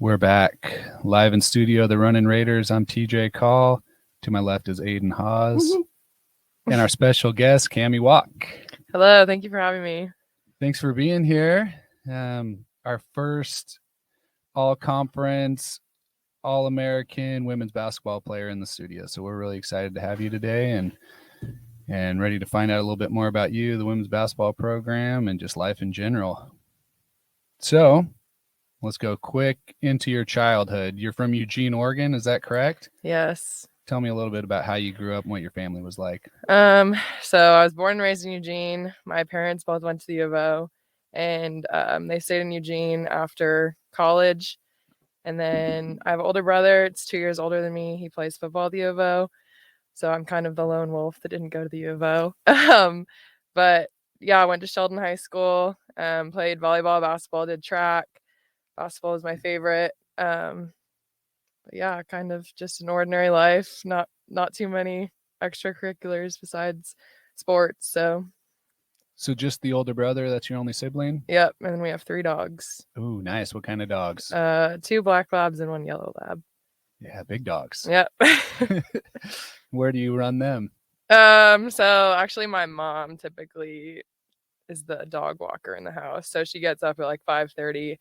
We're back live in studio, the Running Raiders. I'm TJ Caughell. To my left is Aden Hawes. And our special guest, Cammie Walk. Hello, thank you for having me. Thanks for being here. Our first all-conference, all-American women's basketball player in the studio. So we're really excited to have you today and ready to find out a little bit more about you, the women's basketball program, and just life in general. So let's go quick into your childhood. You're from Eugene, Oregon. Is that correct? Yes. Tell me a little bit about how you grew up and what your family was like. So I was born and raised in Eugene. My parents both went to the U of O, and they stayed in Eugene after college. And then I have an older brother. It's 2 years older than me. He plays football at the U of O. So I'm kind of the lone wolf that didn't go to the U of O. But yeah, I went to Sheldon High School, played volleyball, basketball, did track. Basketball was my favorite. But yeah, kind of just an ordinary life, not too many extracurriculars besides sports. So just the older brother, that's your only sibling? Yep, and then we have 3 dogs. Ooh, nice. What kind of dogs? 2 black labs and 1 yellow lab. Yeah, big dogs. Yep. Where do you run them? So actually my mom typically is the dog walker in the house. So she gets up at like 5:30,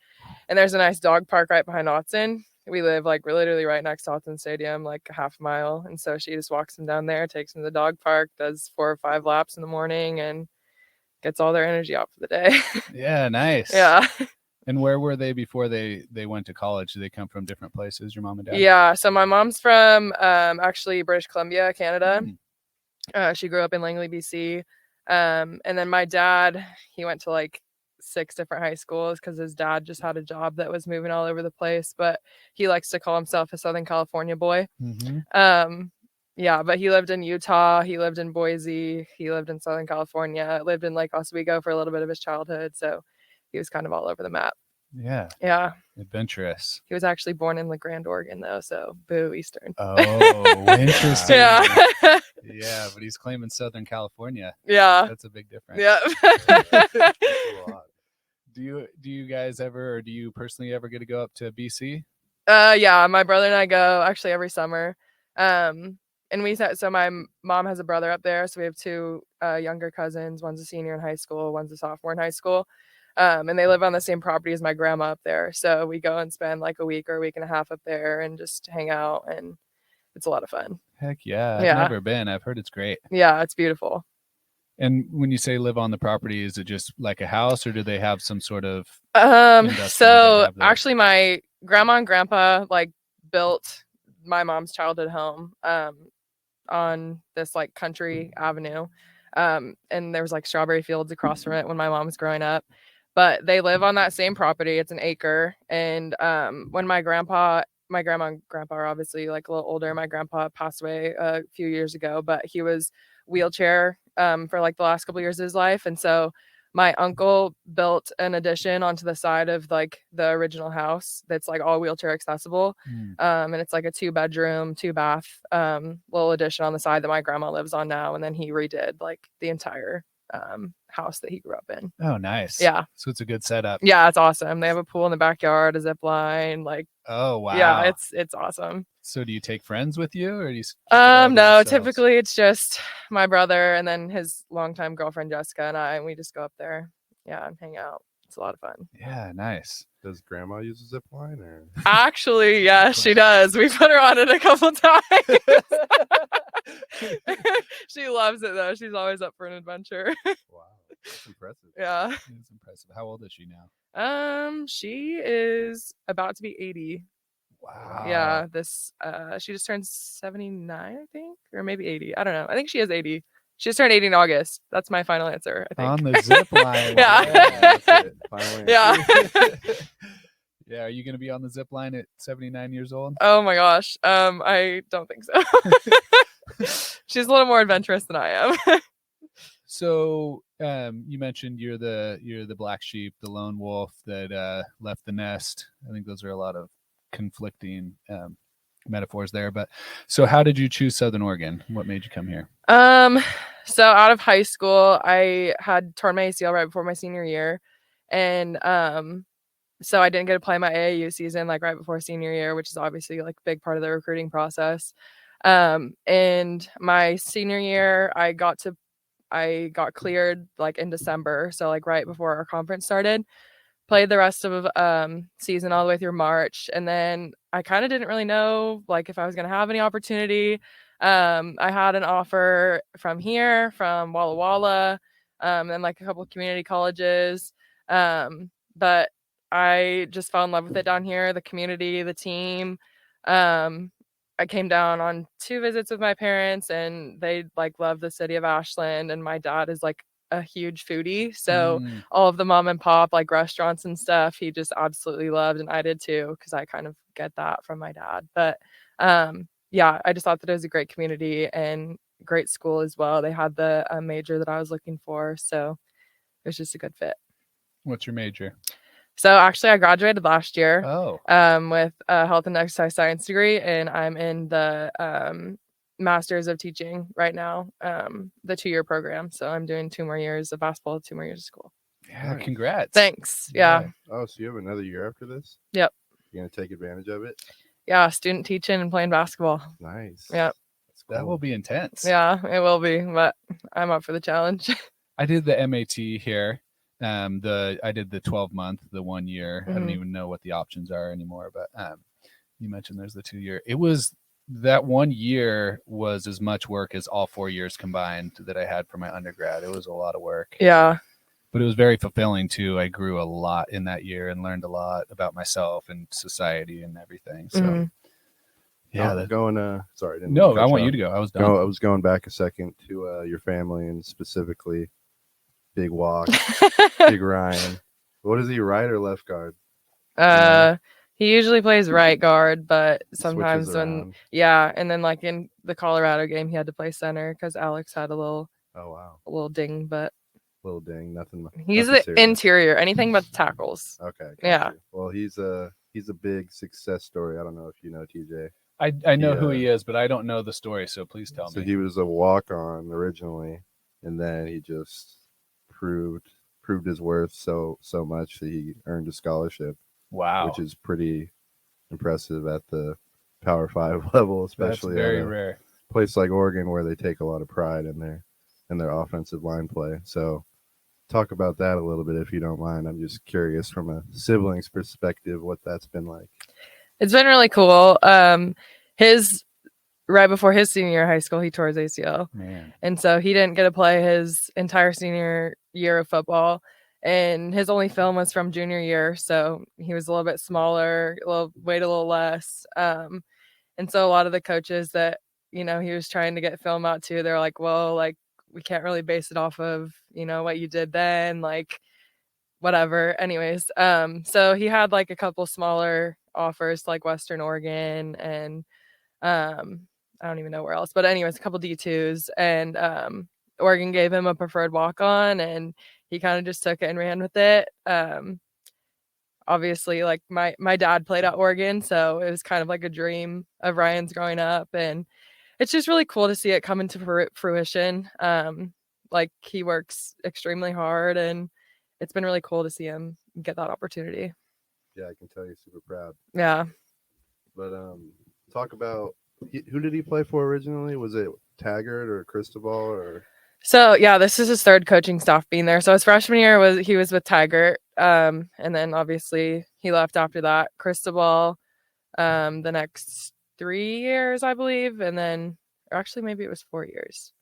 and there's a nice dog park right behind Autzen. We live like literally right next to Autzen Stadium, like a half mile. And so she just walks them down there, takes them to the dog park, does 4 or 5 laps in the morning, and gets all their energy out for the day. Yeah, nice. Yeah. And where were they before they went to college? Did they come from different places, your mom and dad? Yeah. So my mom's from actually British Columbia, Canada. She grew up in Langley, BC. And then my dad, he went to like 6 different high schools because his dad just had a job that was moving all over the place, but he likes to call himself a Southern California boy. Yeah, but he lived in Utah, he lived in Boise, he lived in Southern California, lived in Lake Oswego for a little bit of his childhood, so he was kind of all over the map. Yeah, adventurous. He was actually born in La Grande, Oregon, though, so boo Eastern. Oh, interesting. Yeah, but he's claiming Southern California. Yeah, that's a big difference. Yeah. Do you guys ever, or do you personally ever get to go up to BC? Yeah, my brother and I go actually every summer. And so my mom has a brother up there, so we have 2 younger cousins. One's a senior in high school, one's a sophomore in high school. And they live on the same property as my grandma up there. So we go and spend like a week or a week and a half up there and just hang out, and it's a lot of fun. Heck yeah. I've never been. I've heard it's great. Yeah, it's beautiful. And when you say live on the property, is it just like a house, or do they have some sort of so actually my grandma and grandpa like built my mom's childhood home on this like country avenue. And there was like strawberry fields across from it when my mom was growing up. But they live on that same property. It's an acre. And when my grandma and grandpa are obviously like a little older. My grandpa passed away a few years ago, but he was wheelchair for like the last couple of years of his life. And so my uncle built an addition onto the side of like the original house that's like all wheelchair accessible. And it's like a 2-bedroom, 2-bath little addition on the side that my grandma lives on now. And then he redid like the entire house that he grew up in. Oh, nice. Yeah. So it's a good setup. Yeah, it's awesome. They have a pool in the backyard, a zip line, like. Oh, wow. Yeah, it's awesome. So do you take friends with you, or do you no, typically it's just my brother and then his longtime girlfriend Jessica and I, and we just go up there, and hang out. It's a lot of fun. Yeah, nice. Does grandma use a zip line, or? Actually, yeah, she does. We put her on it a couple times. She loves it though. She's always up for an adventure. Wow, that's impressive. Yeah, it's impressive. How old is she now? She is about to be 80. Wow. Yeah, she just turned 79, I think, or maybe 80. I don't know. I think she is 80. She just turned 80 in August. That's my final answer, I think. On the zip line. Yeah. That's it. Final Yeah. Yeah, are you going to be on the zip line at 79 years old? Oh my gosh. I don't think so. She's a little more adventurous than I am. So, you mentioned you're the black sheep, the lone wolf that left the nest. I think those are a lot of conflicting metaphors there, but so how did you choose Southern Oregon? What made you come here? So out of high school, I had torn my ACL right before my senior year, and So I didn't get to play my AAU season like right before senior year, which is obviously like a big part of the recruiting process. And my senior year, I got cleared like in December, so like right before our conference started. Played the rest of season all the way through March, and then I kind of didn't really know like if I was gonna have any opportunity. I had an offer from here, from Walla Walla, and like a couple of community colleges, but I just fell in love with it down here, the community, the team. I came down on 2 visits with my parents, and they like love the city of Ashland, and my dad is like a huge foodie, so all of the mom and pop like restaurants and stuff he just absolutely loved, and I did too, because I kind of get that from my dad. But yeah, I just thought that it was a great community and great school as well. They had the major that I was looking for, so it was just a good fit. What's your major? So actually I graduated last year with a health and exercise science degree, and I'm in the Masters of Teaching right now, the 2-year program. So I'm doing 2 more years of basketball, 2 more years of school. Yeah, congrats. Thanks. Yeah. Oh, so you have another year after this? Yep. You're gonna take advantage of it? Yeah, student teaching and playing basketball. Nice. Yep. Cool. That will be intense. Yeah, it will be, but I'm up for the challenge. I did the MAT here. I did the 12-month, the 1 year. I don't even know what the options are anymore, but you mentioned there's the 2 year. It was that 1 year was as much work as all 4 years combined that I had for my undergrad. It was a lot of work. Yeah. But it was very fulfilling too. I grew a lot in that year and learned a lot about myself and society and everything. So yeah, going sorry. No, I want you to go. I was done. I was going back a second to your family, and specifically Big Walk, Big Ryan. What is he, right or left guard? He usually plays right guard, but He sometimes switches when around. and then like in the Colorado game he had to play center because Alex had a little ding, but little ding, nothing. He's nothing the serious. interior, anything but tackles. Okay. Yeah. You. Well, he's a big success story. I don't know if you know TJ. I know who he is, but I don't know the story, so please tell me. So he was a walk-on originally, and then he just proved his worth so much that he earned a scholarship. Wow. Which is pretty impressive at the Power 5 level, especially. That's very rare. Place like Oregon, where they take a lot of pride in their offensive line play. So talk about that a little bit if you don't mind. I'm just curious from a sibling's perspective what that's been like. It's been really cool. His right before his senior year of high school, he tore his ACL. Man. And so he didn't get to play his entire senior year of football. And his only film was from junior year. So he was a little bit smaller, weighed a little less. And so a lot of the coaches that, he was trying to get film out to, they're like, well, like, we can't really base it off of, what you did then, like, whatever. Anyways, so he had like a couple smaller offers like Western Oregon and I don't even know where else, but anyways, a couple D2s, and Oregon gave him a preferred walk-on, and he kind of just took it and ran with it. Obviously, like my dad played at Oregon, so it was kind of like a dream of Ryan's growing up, and it's just really cool to see it come into fruition. Like, he works extremely hard, and it's been really cool to see him get that opportunity. Yeah, I can tell you're super proud. Yeah. But talk about who did he play for originally? Was it Taggart or Cristobal or? So yeah, this is his 3rd coaching staff being there. So his freshman year he was with Taggart, and then obviously he left after that. Cristobal, the next 3 years, I believe, and then actually maybe it was 4 years,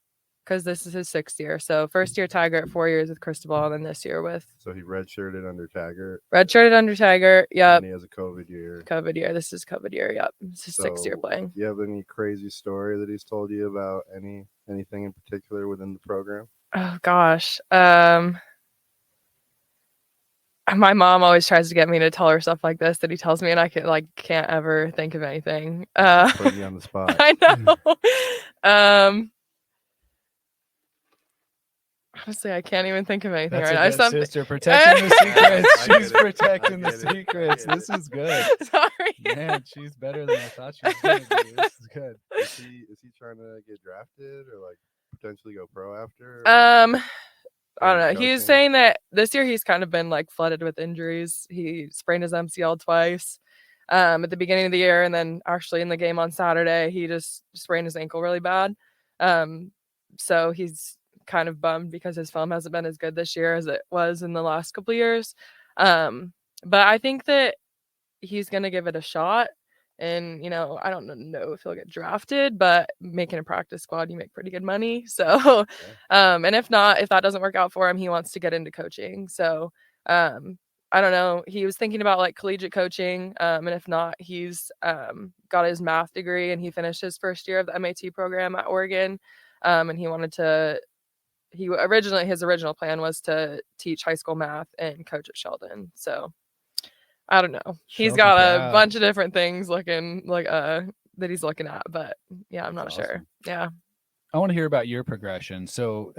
because this is his 6th year. So first year Taggart, 4 years with Cristobal, and then this year with. So he redshirted under Taggart. Yep. And he has a COVID year. This is COVID year. Yep. This is 6th year playing. Do you have any crazy story that he's told you about anything in particular within the program? Oh gosh. My mom always tries to get me to tell her stuff like this that he tells me, and I can't ever think of anything. Putting you on the spot. I know. Honestly, I can't even think of anything right now. Sister protecting the secrets. She's protecting the secrets. This is good. Sorry. Man, she's better than I thought she was going to be. This is good. Is he trying to get drafted or like potentially go pro after? I don't know. He's saying that this year he's kind of been like flooded with injuries. He sprained his MCL twice at the beginning of the year, and then actually in the game on Saturday, he just sprained his ankle really bad. So he's kind of bummed because his film hasn't been as good this year as it was in the last couple of years. But I think that he's going to give it a shot. And, you know, I don't know if he'll get drafted, but making a practice squad, you make pretty good money. So, and if not, if that doesn't work out for him, he wants to get into coaching. So, I don't know. He was thinking about like collegiate coaching. And if not, he's got his math degree and he finished his first year of the MAT program at Oregon. And he wanted to, his original plan was to teach high school math and coach at Sheldon. So, I don't know. He's got a bunch of different things looking like that he's looking at, but yeah, I'm not sure. Awesome. Yeah. I want to hear about your progression. So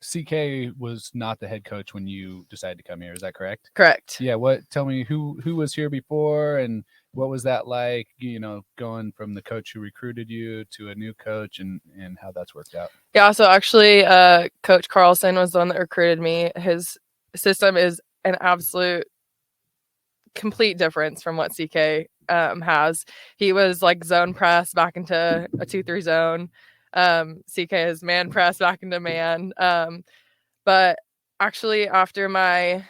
CK was not the head coach when you decided to come here. Is that correct? Correct. Yeah. Tell me who was here before and what was that like, you know, going from the coach who recruited you to a new coach and how that's worked out? Yeah. So actually, Coach Carlson was the one that recruited me. His system is an absolute complete difference from what CK has. He was like zone press back into a 2-3 zone. CK is man press back into man. But actually after my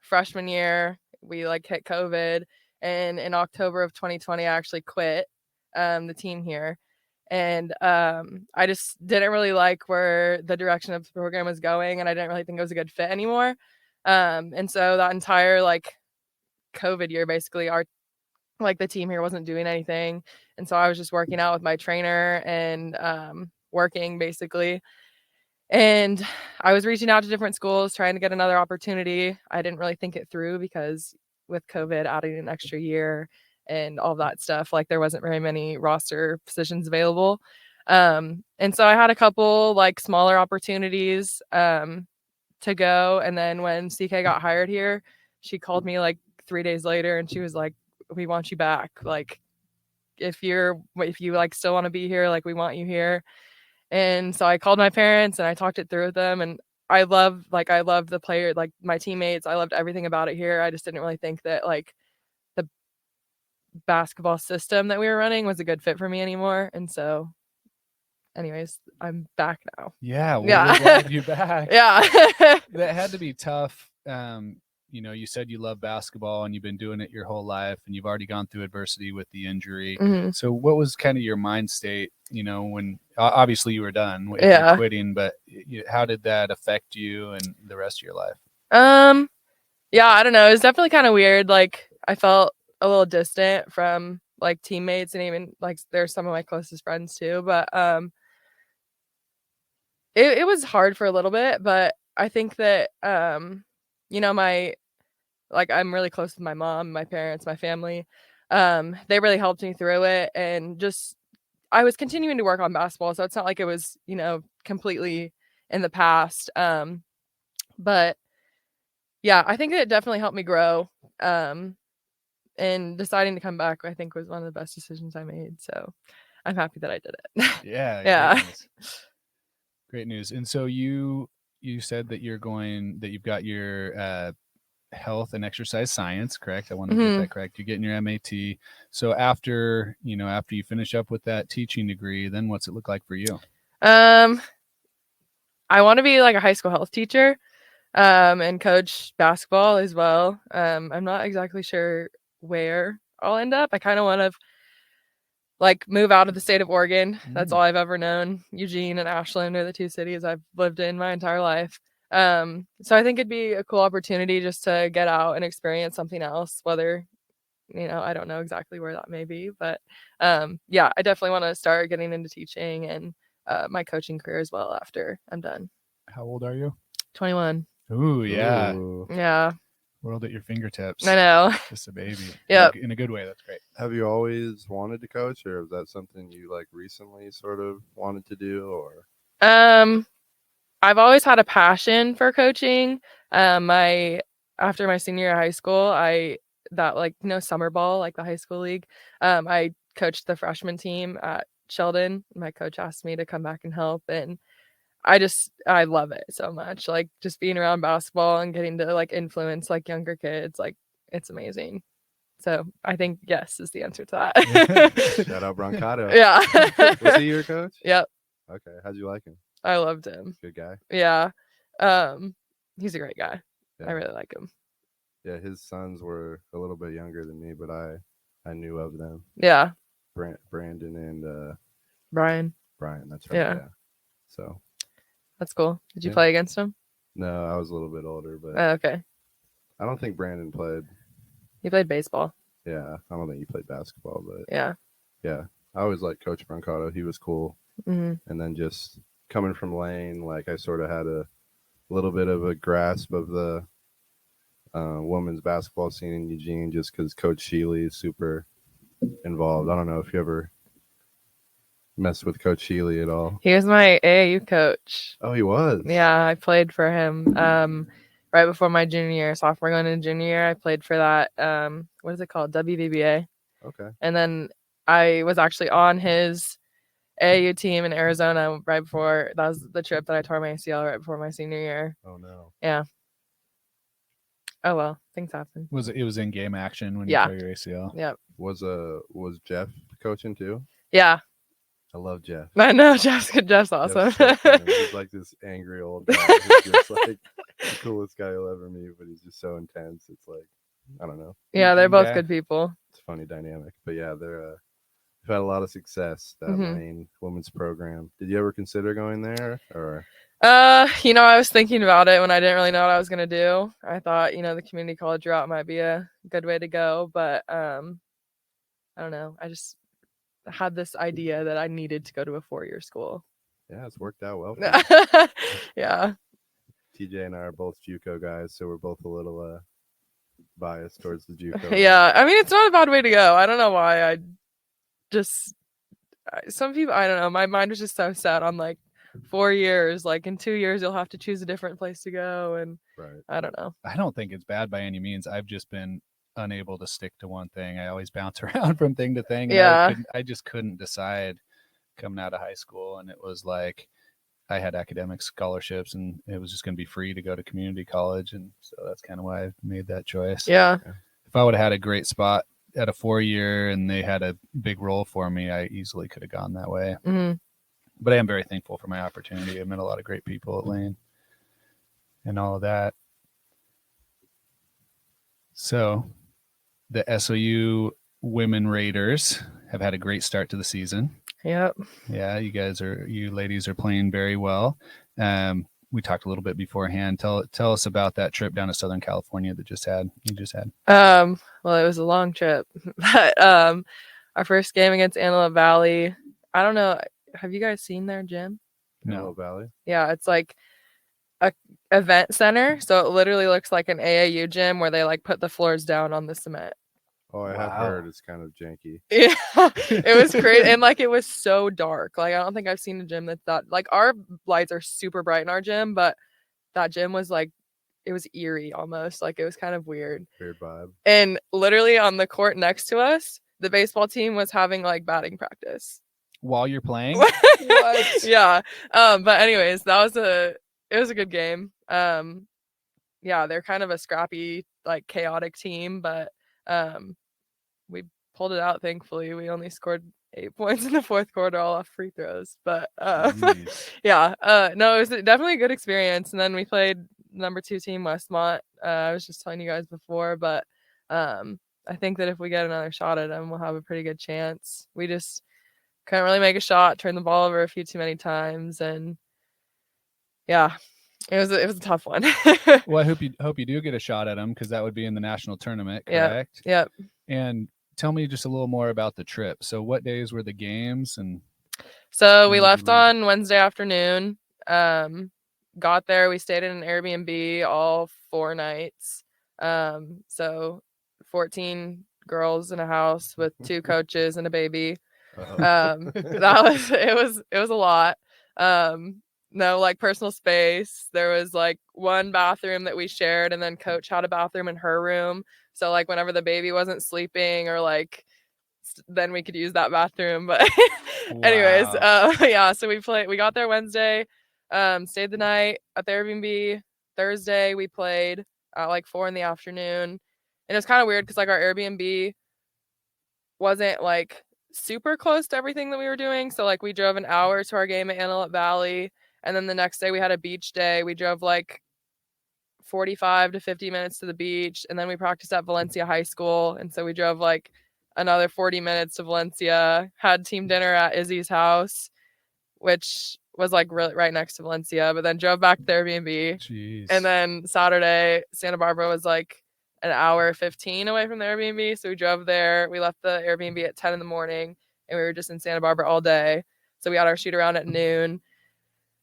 freshman year, we like hit COVID, and in October of 2020, I actually quit the team here. And I just didn't really like where the direction of the program was going, and I didn't really think it was a good fit anymore. And so that entire like COVID year, basically the team here wasn't doing anything, and so I was just working out with my trainer and working basically, and I was reaching out to different schools trying to get another opportunity. I didn't really think it through because with COVID adding an extra year and all that stuff, like there wasn't very many roster positions available, and so I had a couple like smaller opportunities to go, and then when CK got hired here, she called me like 3 days later and she was like, we want you back. Like if you like still want to be here, like we want you here. And so I called my parents and I talked it through with them, and I love the player, like my teammates. I loved everything about it here. I just didn't really think that like the basketball system that we were running was a good fit for me anymore. And so anyways, I'm back now. Yeah. We're glad you're back. Yeah. That had to be tough. You know, you said you love basketball and you've been doing it your whole life and you've already gone through adversity with the injury. Mm-hmm. So what was kind of your mind state, you know, when obviously you were done with quitting, but how did that affect you and the rest of your life? Yeah, I don't know. It was definitely kind of weird. Like I felt a little distant from like teammates, and even like they're some of my closest friends too. But it was hard for a little bit, but I think that you know, I'm really close with my mom, my parents, my family. They really helped me through it, and just I was continuing to work on basketball, so it's not like it was, you know, completely in the past. But yeah, I think it definitely helped me grow. And deciding to come back, I think, was one of the best decisions I made. So I'm happy that I did it. Yeah. Yeah. Great news. And so you said that you've got your health and exercise science, correct? I want to get that correct. You're getting your MAT. So after you finish up with that teaching degree, then what's it look like for you? I want to be like a high school health teacher, and coach basketball as well. I'm not exactly sure where I'll end up. I kind of want to like move out of the state of Oregon. That's all I've ever known. Eugene and Ashland are the two cities I've lived in my entire life. So I think it'd be a cool opportunity just to get out and experience something else, whether, you know, I don't know exactly where that may be, but yeah, I definitely want to start getting into teaching and my coaching career as well after I'm done. How old are you? 21. Ooh, yeah. Ooh. Yeah. World at your fingertips. I know. Just a baby. Yeah. In a good way. That's great. Have you always wanted to coach, or is that something you like recently sort of wanted to do, or? I've always had a passion for coaching. After my senior year of high school, summer ball, like the high school league, I coached the freshman team at Sheldon. My coach asked me to come back and help, and I love it so much. Like just being around basketball and getting to like influence like younger kids, like it's amazing. So I think yes is the answer to that. Shout out Brancato. Yeah. Was he your coach? Yep. Okay. How'd you like him? I loved him. Good guy. Yeah. He's a great guy. Yeah. I really like him. Yeah, his sons were a little bit younger than me, but I knew of them. Yeah. Brandon and Brian. That's right. Yeah. So that's cool. Did you play against him? No, I was a little bit older, but okay. I don't think Brandon played. He played baseball. Yeah, I don't think he played basketball, but yeah. I always liked Coach Brancato. He was cool. Mm-hmm. And then just coming from Lane, like I sort of had a little bit of a grasp of the women's basketball scene in Eugene, just because Coach Sheely is super involved. I don't know if you ever messed with Coach Sheely at all. He was my AAU coach. Oh, he was? Yeah, I played for him right before my junior year, sophomore going into junior year. I played for that, what is it called? WVBA. Okay. And then I was actually on his AAU team in Arizona right before, that was the trip that I tore my ACL right before my senior year. Oh, no. Yeah. Oh, well, things happen. It was in game action when you tore your ACL? Yep. Was Jeff coaching too? Yeah. I love Jeff. I know Jeff's awesome. He's like this angry old guy who's just like the coolest guy you'll ever meet, but he's just so intense. It's like, I don't know. Yeah, they're both good people. It's a funny dynamic, but yeah, they've had a lot of success. That Lane women's program. Did you ever consider going there, or? I was thinking about it when I didn't really know what I was gonna do. I thought, the community college route might be a good way to go, but I don't know. I just had this idea that I needed to go to a 4-year school. Yeah, it's worked out well. Yeah. TJ and I are both JUCO guys, so we're both a little biased towards the JUCO. Yeah, I mean, it's not a bad way to go. I don't know why. Some people, I don't know. My mind was just so set on like 4 years. Like in 2 years, you'll have to choose a different place to go, and right. I don't know. I don't think it's bad by any means. I've just been unable to stick to one thing. I always bounce around from thing to thing. Yeah. I just couldn't decide coming out of high school, and it was like I had academic scholarships and it was just going to be free to go to community college, and so that's kind of why I made that choice. Yeah. If I would have had a great spot at a 4-year and they had a big role for me, I easily could have gone that way. Mm-hmm. But I am very thankful for my opportunity. I met a lot of great people at Lane and all of that. So the SOU women Raiders have had a great start to the season. Yep. Yeah, you ladies are playing very well. We talked a little bit beforehand. Tell us about that trip down to Southern California you just had. Well, it was a long trip. But our first game against Antelope Valley, I don't know. Have you guys seen their gym? No. Antelope Valley? Yeah, it's like a event center. So it literally looks like an AAU gym where they like put the floors down on the cement. Oh, I have heard it's kind of janky. Yeah, it was crazy. And like, it was so dark. Like, I don't think I've seen a gym that's that, like, our lights are super bright in our gym, but that gym was like, it was eerie almost. Like, it was kind of weird. Weird vibe. And literally on the court next to us, the baseball team was having like batting practice. While you're playing? What? Yeah. But anyways, it was a good game. Yeah, they're kind of a scrappy, like chaotic team, but we pulled it out, thankfully. We only scored 8 points in the fourth quarter, all off free throws. But yeah, no, it was definitely a good experience. And then we played number 2 team, Westmont. I was just telling you guys before, but I think that if we get another shot at them, we'll have a pretty good chance. We just couldn't really make a shot, turned the ball over a few too many times, and yeah, it was a tough one. Well, I hope you do get a shot at them, because that would be in the national tournament, correct? Yep. And tell me just a little more about the trip. So what days were the games? And so we left on Wednesday afternoon. Got there, we stayed in an Airbnb all 4 nights. So 14 girls in a house with 2 coaches and a baby. It was a lot. No like personal space. There was like one bathroom that we shared, and then coach had a bathroom in her room. So like whenever the baby wasn't sleeping, or like then we could use that bathroom. But anyways, yeah, so we got there Wednesday, Stayed the night at the Airbnb. Thursday we played at like 4 p.m. and it was kind of weird because like our Airbnb wasn't like super close to everything that we were doing. So like we drove an hour to our game at Antelope Valley, and then the next day we had a beach day. We drove like 45 to 50 minutes to the beach, and then we practiced at Valencia High School, and so we drove like another 40 minutes to Valencia, had team dinner at Izzy's house, which was like really right next to Valencia, but then drove back to the Airbnb. Jeez. And then Saturday, Santa Barbara was like an hour 15 away from the Airbnb. So we drove there. We left the Airbnb at 10 a.m. and we were just in Santa Barbara all day. So we had our shoot around at noon,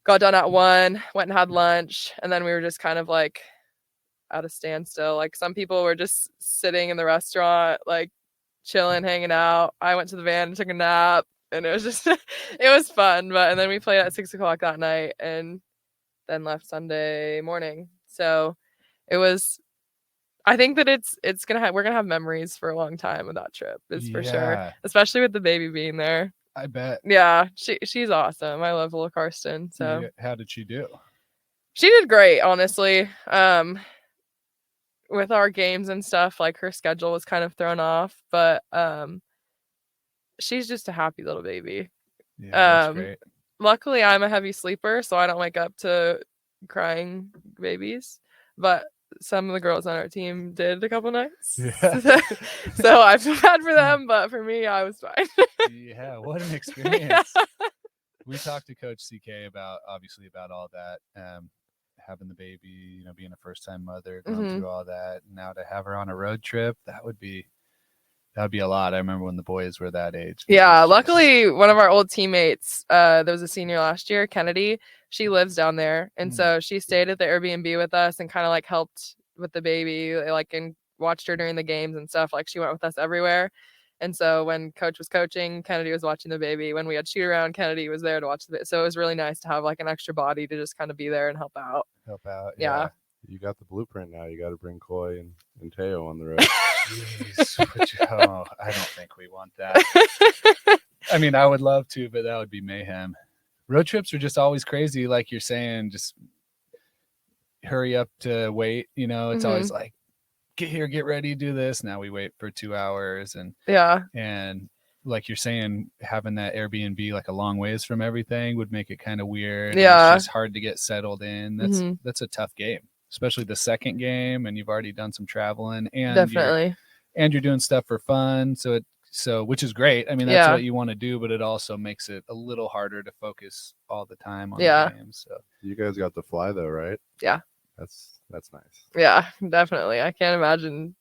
got done at 1, went and had lunch. And then we were just kind of like at a standstill. Like some people were just sitting in the restaurant, like chilling, hanging out. I went to the van and took a nap. And it was just, it was fun. And then we played at 6 o'clock that night and then left Sunday morning. So it was, I think that we're gonna have memories for a long time of that trip, is for sure. Especially with the baby being there. I bet. Yeah, she's awesome. I love little Karsten. So yeah. How did she do? She did great, honestly. With our games and stuff, like her schedule was kind of thrown off, but she's just a happy little baby. Yeah, that's great. Luckily, I'm a heavy sleeper, so I don't wake up to crying babies. But some of the girls on our team did a couple nights. Yeah. So I feel bad for them, but for me, I was fine. Yeah, what an experience. Yeah. We talked to Coach CK about all that, having the baby, being a first-time mother, going through all that. Now to have her on a road trip, that would be a lot. I remember when the boys were that age. Yeah, luckily one of our old teammates, there was a senior last year, Kennedy, she lives down there. And so she stayed at the Airbnb with us and kind of like helped with the baby, like, and watched her during the games and stuff. Like she went with us everywhere. And so when Coach was coaching, Kennedy was watching the baby. When we had shoot around, Kennedy was there to watch the baby. So it was really nice to have like an extra body to just kind of be there and help out. Yeah. You got the blueprint now. You got to bring Coy and Teo on the road. Jeez, I don't think we want that. I mean, I would love to, but that would be mayhem. Road trips are just always crazy. Like you're saying, just hurry up to wait. It's always like, get here, get ready, do this. Now we wait for 2 hours. And like you're saying, having that Airbnb like a long ways from everything would make it kind of weird. Yeah. It's just hard to get settled in. That's a tough game, especially the second game. And you've already done some traveling and definitely. You're doing stuff for fun. So which is great. I mean, that's what you want to do, but it also makes it a little harder to focus all the time on the games. So you guys got to fly though, right? Yeah. That's nice. Yeah, definitely. I can't imagine.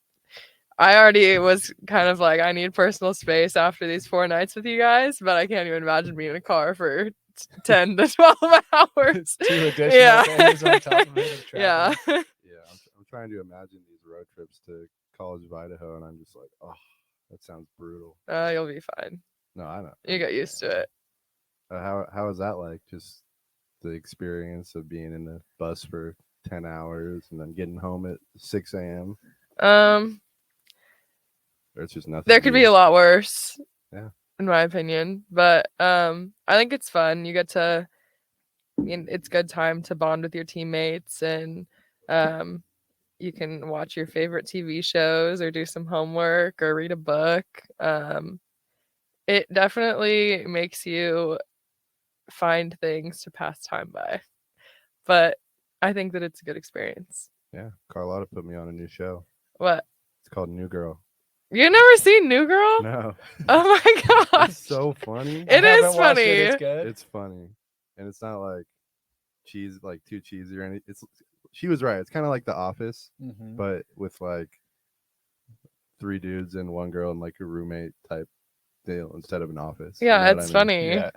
I already was kind of like, I need personal space after these 4 nights with you guys, but I can't even imagine being in a car for 10 to 12 hours. 2 additional days on top of it. Yeah. Yeah, I'm trying to imagine these road trips to College of Idaho, and I'm just like, oh, that sounds brutal. You'll be fine. No, I know. You get used to it. How is that like? Just the experience of being in the bus for 10 hours and then getting home at 6 a.m. Or it's just nothing. There could be a lot worse. Yeah. In my opinion, but I think it's fun. You get to, it's good time to bond with your teammates, and you can watch your favorite TV shows or do some homework or read a book. It definitely makes you find things to pass time by, but I think that it's a good experience. Yeah, Carlotta put me on a new show. What? It's called New Girl. You never seen New Girl? No. Oh my gosh. It's so funny. It is funny. It's good. It's funny. And it's not like too cheesy or anything. She was right. It's kind of like The Office, but with like 3 dudes and 1 girl and like a roommate type deal instead of an office. Yeah, it's funny. Yeah.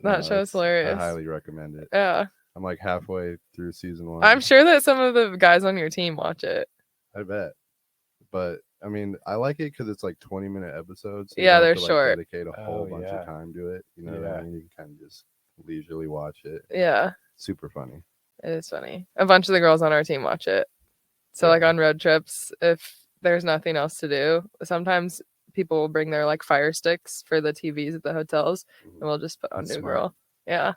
That show's hilarious. I highly recommend it. Yeah. I'm like halfway through season 1. I'm sure that some of the guys on your team watch it. I bet. But I mean, I like it because it's like 20-minute episodes. So yeah, they're short. Dedicate a whole bunch of time to it. You know what I mean? You can kind of just leisurely watch it. Yeah. Super funny. It is funny. A bunch of the girls on our team watch it. So like on road trips, if there's nothing else to do, sometimes people will bring their like fire sticks for the TVs at the hotels, and we'll just put on New Girl. Yeah.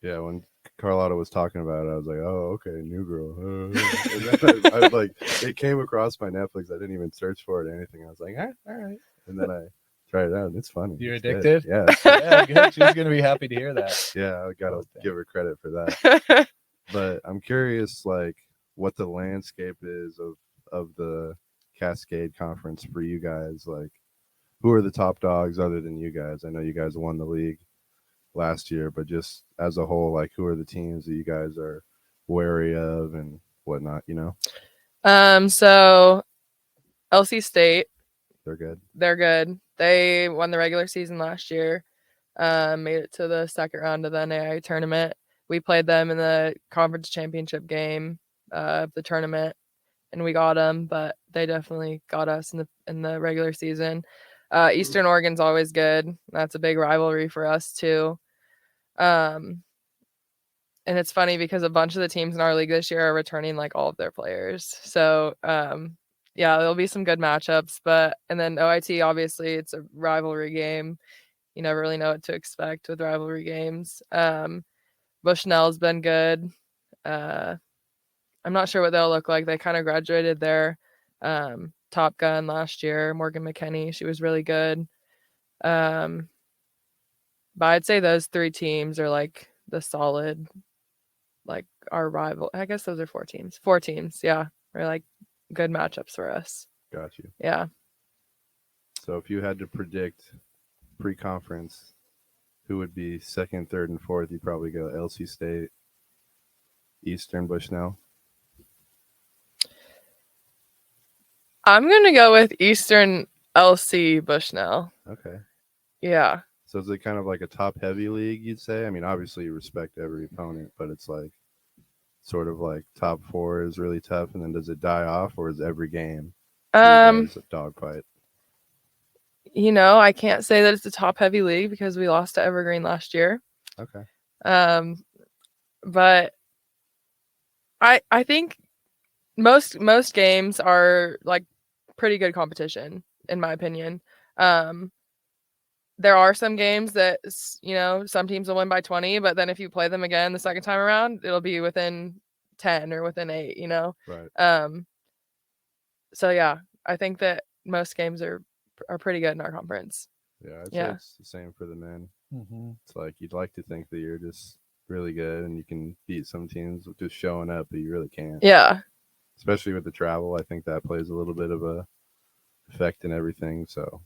Yeah, when Carlotta was talking about it, I was like, oh, okay, New Girl. And then I like, it came across my Netflix. I didn't even search for it or anything. I was like, all right. And then I tried it out, and it's funny. You're it's addicted? Good. Yeah. Yeah, good. She's going to be happy to hear that. Yeah, I got to give her credit for that. But I'm curious, like, what the landscape is of the Cascade Conference for you guys. Like, who are the top dogs other than you guys? I know you guys won the league last year, but just as a whole, like, who are the teams that you guys are wary of and whatnot, you know? So LC State, They're good. They're good. They won the regular season last year. Made it to the second round of the NAIA tournament. We played them in the conference championship game of the tournament, and we got them, but they definitely got us in the regular season. Eastern Oregon's always good. That's a big rivalry for us too. And it's funny because a bunch of the teams in our league this year are returning like all of their players. So yeah, there'll be some good matchups. And then OIT, obviously, it's a rivalry game. You never really know what to expect with rivalry games. Bushnell's been good. I'm not sure what they'll look like. They kind of graduated their Top Gun last year, Morgan McKinney. She was really good. But I'd say those three teams are like the solid, like our rival. I guess those are 4 teams. 4 teams, yeah. Are like good matchups for us. Got you. Yeah. So if you had to predict pre-conference, who would be second, third, and fourth? You'd probably go LC State, Eastern, Bushnell. I'm going to go with Eastern, LC, Bushnell. Okay. Yeah. So is it kind of like a top-heavy league, you'd say? I mean, obviously you respect every opponent, but it's like sort of like top 4 is really tough, and then does it die off, or is every game a dogfight? You know, I can't say that it's a top-heavy league because we lost to Evergreen last year. Okay. But I think most games are like pretty good competition, in my opinion. There are some games that, you know, some teams will win by 20, but then if you play them again the second time around, it'll be within 10 or within 8, you know? Right. So yeah, I think that most games are pretty good in our conference. Yeah, I'd say it's the same for the men. Mm-hmm. It's like you'd like to think that you're just really good and you can beat some teams with just showing up, but you really can't. Yeah. Especially with the travel, I think that plays a little bit of a effect in everything. So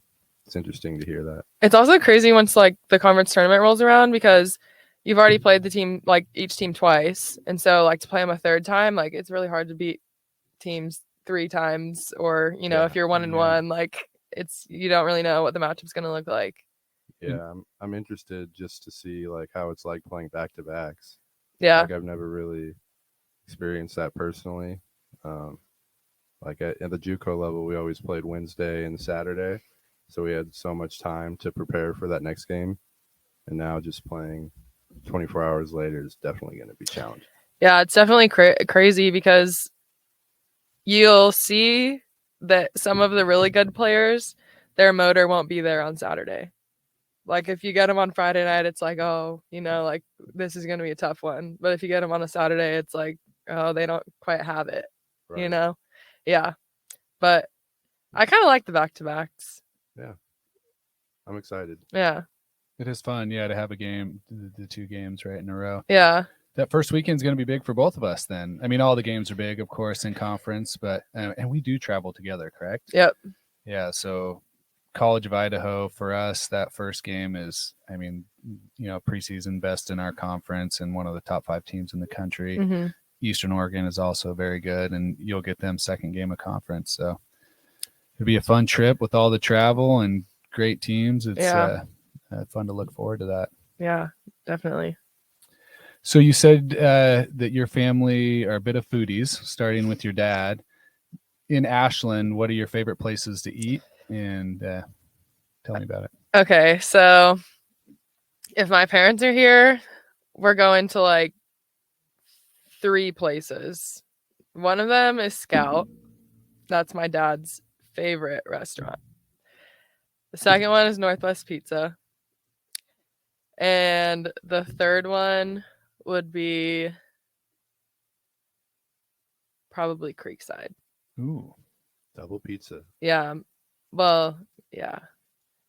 it's interesting to hear that. It's also crazy once like the conference tournament rolls around because you've already played the team, like each team twice, and so like to play them a third time, like it's really hard to beat teams 3 times, or you know, if you're 1-1, like it's, you don't really know what the matchup's gonna look like. Yeah, I'm interested just to see like how it's like playing back-to-backs. Yeah. Like I've never really experienced that personally. Like at the JUCO level, we always played Wednesday and Saturday, so we had so much time to prepare for that next game. And now just playing 24 hours later is definitely going to be challenging. Yeah, it's definitely crazy because you'll see that some of the really good players, their motor won't be there on Saturday. Like if you get them on Friday night, it's like, oh, you know, like this is going to be a tough one. But if you get them on a Saturday, it's like, oh, they don't quite have it, you know? Yeah. But I kind of like the back-to-backs. Yeah. I'm excited. Yeah. It is fun, to have a game, the 2 games right in a row. Yeah. That first weekend is going to be big for both of us then. I mean, all the games are big, of course, in conference, but and we do travel together, correct? Yep. Yeah, so College of Idaho for us, that first game is, I mean, you know, preseason best in our conference and one of the top 5 teams in the country. Mm-hmm. Eastern Oregon is also very good, and you'll get them second game of conference. So it'll be a fun trip with all the travel and great teams. It's fun to look forward to that. Yeah, definitely. So you said that your family are a bit of foodies, starting with your dad. In Ashland, what are your favorite places to eat? And tell me about it. Okay, so if my parents are here, we're going to like 3 places. One of them is Scout. That's my dad's favorite restaurant. The second one is Northwest Pizza. And the third one would be probably Creekside. Ooh. Double pizza. Yeah. Well, yeah.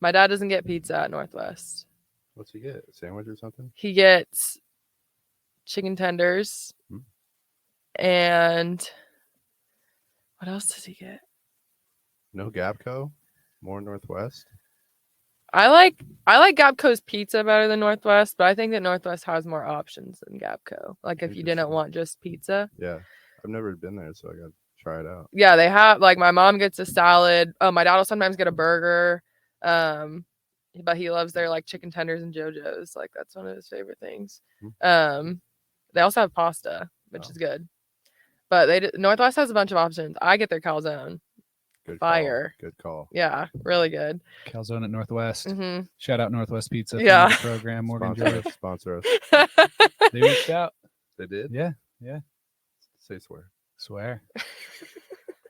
My dad doesn't get pizza at Northwest. What's he get? A sandwich or something? He gets chicken tenders. And what else does he get? No Gapco? More Northwest? I like Gapco's pizza better than Northwest, but I think that Northwest has more options than Gapco. Like if you didn't want just pizza. Yeah. I've never been there, so I got to try it out. Yeah, they have, like, my mom gets a salad. Oh, my dad will sometimes get a burger. But he loves their like chicken tenders and JoJo's. Like that's one of his favorite things. They also have pasta, which is good. But Northwest has a bunch of options. I get their calzone. Good Fire. Call. Good call. Yeah, really good. Calzone at Northwest. Mm-hmm. Shout out Northwest Pizza. Yeah. The program. Morgan George. Sponsor us. They reached out. They did? Yeah. Say swear. Swear.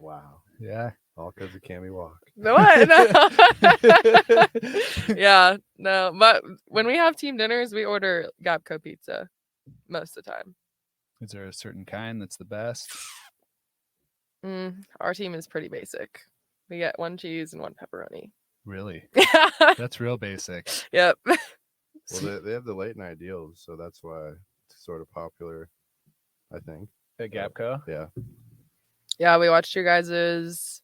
Wow. Yeah. All because of Cammy Walk. What? No. Yeah, no. But when we have team dinners, we order Gapco pizza most of the time. Is there a certain kind that's the best? Our team is pretty basic. We get 1 cheese and 1 pepperoni. Really? That's real basic. Yep. Well, they have the late night deals, so that's why it's sort of popular, I think. At Gapco? Yeah. Yeah, we watched your guys'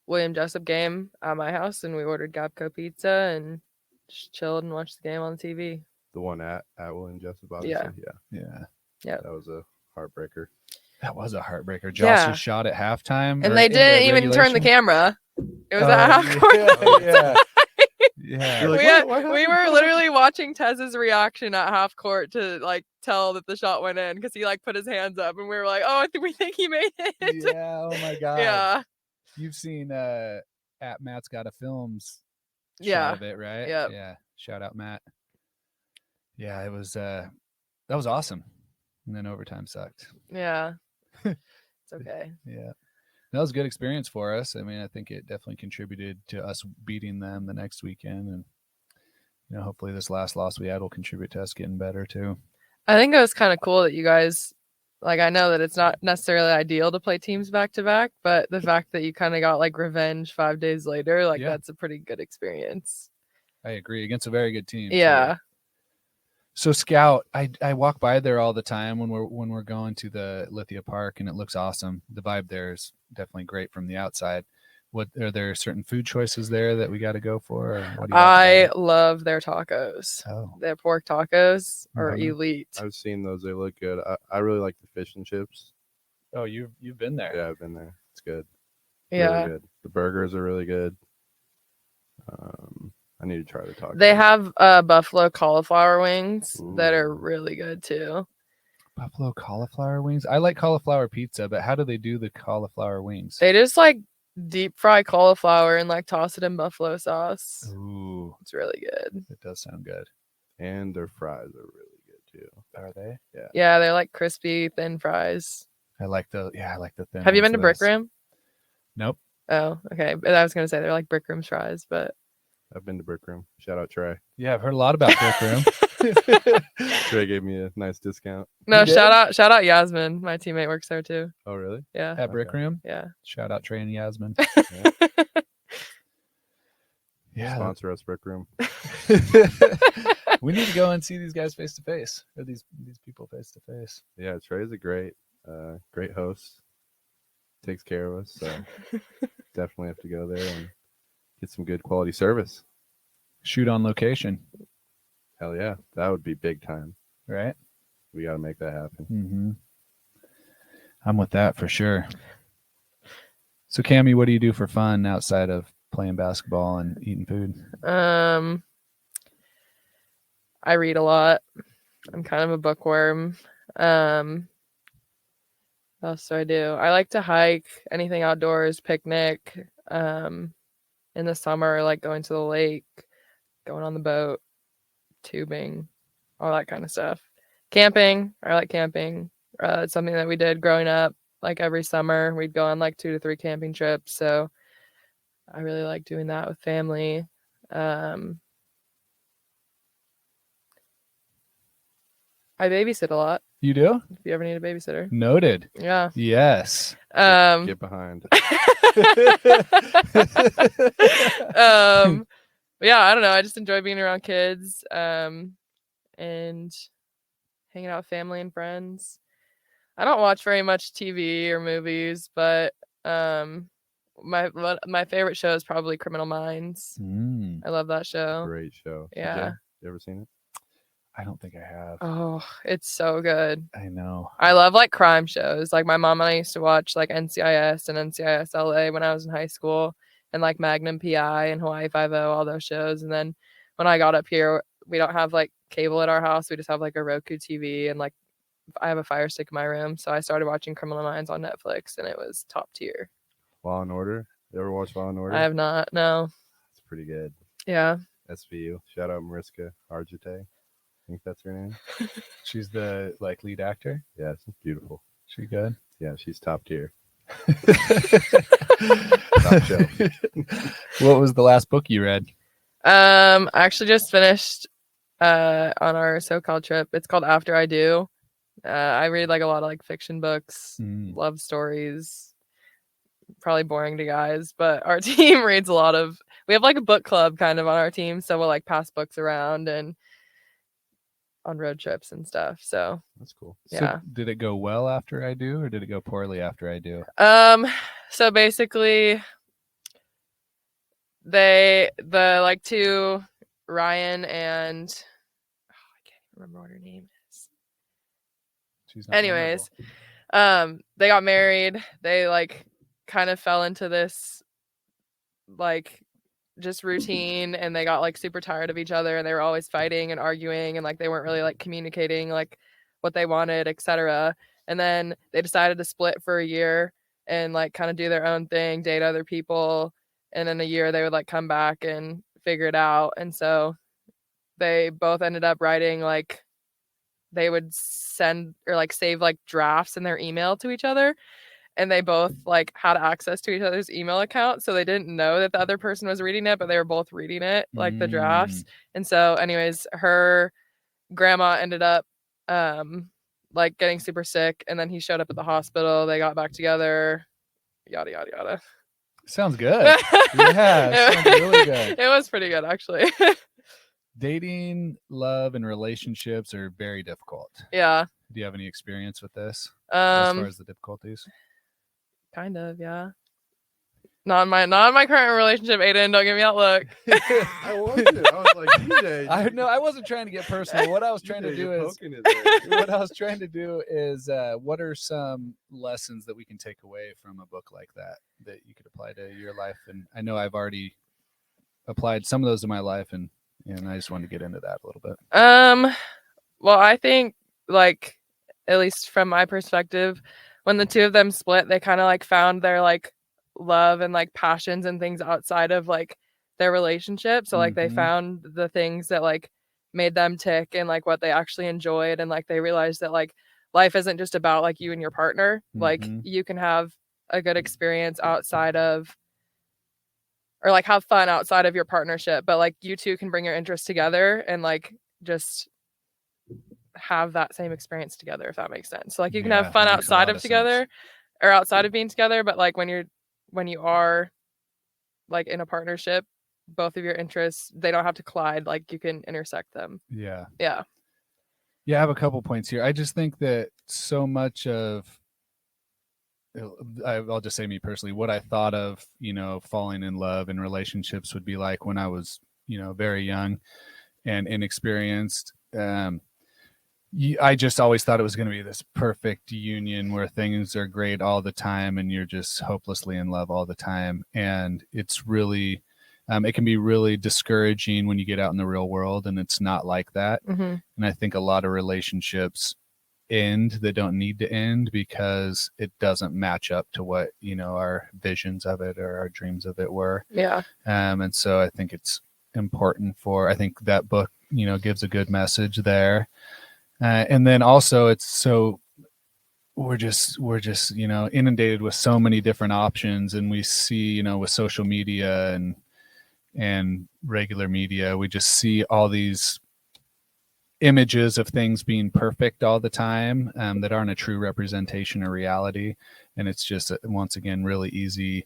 William Jessup game at my house, and we ordered Gapco pizza and just chilled and watched the game on the TV. The one at William Jessup, obviously. Yeah. Yep. That was a heartbreaker. That was a heartbreaker. Josh was shot at halftime. And they didn't even turn the camera. It was at half court. Yeah. Like, we were literally watching Tez's reaction at half court to like tell that the shot went in because he like put his hands up and we were like, oh, we think he made it. Yeah. Oh my God. Yeah. You've seen at Matt's Gotta Films Yeah. shot of it, right? Yep. Yeah. Shout out Matt. Yeah, it was that was awesome. And then overtime sucked. Yeah. It's okay. Yeah. That was a good experience for us. I mean, I think it definitely contributed to us beating them the next weekend. And, you know, hopefully this last loss we had will contribute to us getting better too. I think it was kind of cool that you guys, like, I know that it's not necessarily ideal to play teams back to back, but the fact that you kind of got like revenge 5 days later, like that's a pretty good experience. I agree. Against a very good team. Yeah. Too. So Scout, I walk by there all the time when we're going to the Lithia Park, and it looks awesome. The vibe there is definitely great from the outside. What are there certain food choices there that we got to go for? Or what do you I love their tacos. Oh, their pork tacos are elite. I've seen those; they look good. I really like the fish and chips. Oh, you've been there? Yeah, I've been there. It's good. Yeah, really good. The burgers are really good. I need to try the tacos. They have buffalo cauliflower wings that are really good too. Buffalo cauliflower wings. I like cauliflower pizza, but how do they do the cauliflower wings? They just like deep fry cauliflower and like toss it in buffalo sauce. Ooh, it's really good. It does sound good. And their fries are really good too. Are they? Yeah. Yeah, they're like crispy, thin fries. I like the thin. Have you been to Brick Room? Nope. Oh, okay. But I was gonna say they're like Brick Room fries, but I've been to Brick Room. Shout out Trey. Yeah, I've heard a lot about Brick Room. Trey gave me a nice discount. No, shout out Yasmin. My teammate works there too. Oh, really? Yeah. At Brick Room? Yeah. Shout out Trey and Yasmin. Yeah. Sponsor us, Brick Room. We need to go and see these guys face to face, or these people face to face. Yeah, Trey's a great host. Takes care of us, so definitely have to go there and get some good quality service. Shoot on location. Hell yeah, that would be big time. Right? We got to make that happen. Mm-hmm. I'm with that for sure. So, Cammy, what do you do for fun outside of playing basketball and eating food? I read a lot. I'm kind of a bookworm. What else do I do? I like to hike, anything outdoors, picnic. In the summer, like going to the lake, going on the boat, tubing, all that kind of stuff. Camping. I like camping. It's something that we did growing up. Like every summer, we'd go on like 2 to 3 camping trips. So I really like doing that with family. I babysit a lot. You do? If you ever need a babysitter. Noted. Yeah. Yes. Get behind. Yeah, I don't know. I just enjoy being around kids, and hanging out with family and friends. I don't watch very much TV or movies, but my favorite show is probably Criminal Minds. I love that show. Great show. Yeah. You ever seen it? I don't think I have. Oh, it's so good. I know. I love like crime shows. Like my mom and I used to watch like NCIS and NCIS LA when I was in high school, and like Magnum PI and Hawaii Five-0, all those shows. And then when I got up here, we don't have like cable at our house. We just have like a Roku TV, and like I have a Fire Stick in my room. So I started watching Criminal Minds on Netflix, and it was top tier. Law and Order. You ever watch Law and Order? I have not. No. It's pretty good. Yeah. SVU. Shout out Mariska Hargitay. I think that's her name. She's the like lead actor. Yeah, she's beautiful. She good? Yeah, she's top tier. Top shelf. What was the last book you read? I actually just finished on our SoCal trip. It's called After I Do. I read like a lot of like fiction books, love stories. Probably boring to guys, but our team reads a lot of. We have like a book club kind of on our team, so we'll like pass books around and on road trips and stuff. So that's cool. Yeah. So did it go well after I do, or did it go poorly after I do? So basically the like two, Ryan and I can't even remember what her name is. She's not Anyways, they got married. They like kind of fell into this like just routine, and they got like super tired of each other, and they were always fighting and arguing, and like they weren't really like communicating like what they wanted, etc. And then they decided to split for a year and like kind of do their own thing, date other people, and in a year they would like come back and figure it out. And so they both ended up writing like they would send or like save like drafts in their email to each other, and they both like had access to each other's email account, so they didn't know that the other person was reading it, but they were both reading it, like the drafts. And so anyways, her grandma ended up like getting super sick, and then he showed up at the hospital. They got back together, yada yada yada. Sounds good. Yeah, sounds really good. It was pretty good, actually. Dating, love, and relationships are very difficult. Yeah. Do you have any experience with this as far as the difficulties? Kind of, yeah. Not in my current relationship, Aiden. Don't give me that look. I wasn't. I was like, DJ. I wasn't trying to get personal. What I was trying to do is what are some lessons that we can take away from a book like that you could apply to your life? And I know I've already applied some of those in my life, and I just wanted to get into that a little bit. Well, I think like at least from my perspective, when the two of them split, they kind of like found their like love and like passions and things outside of like their relationship. So like they found the things that like made them tick and like what they actually enjoyed, and like they realized that like life isn't just about like you and your partner. Like you can have a good experience outside of, or like have fun outside of your partnership, but like you two can bring your interests together and like just have that same experience together, if that makes sense. So like you can have fun outside of together or outside of being together, but like when you are like in a partnership, both of your interests, they don't have to collide, like you can intersect them. Yeah I have a couple points here. I just think that so much of, I'll just say me personally, what I thought of falling in love and relationships would be like when I was very young and inexperienced. I just always thought it was going to be this perfect union where things are great all the time and you're just hopelessly in love all the time. And it's really, it can be really discouraging when you get out in the real world and it's not like that. And I think a lot of relationships end that don't need to end because it doesn't match up to what, our visions of it or our dreams of it were. Yeah. And so I think it's important I think that book, gives a good message there. And then also it's so we're just inundated with so many different options, and we see with social media and regular media, we just see all these images of things being perfect all the time that aren't a true representation of reality. And it's just, once again, really easy,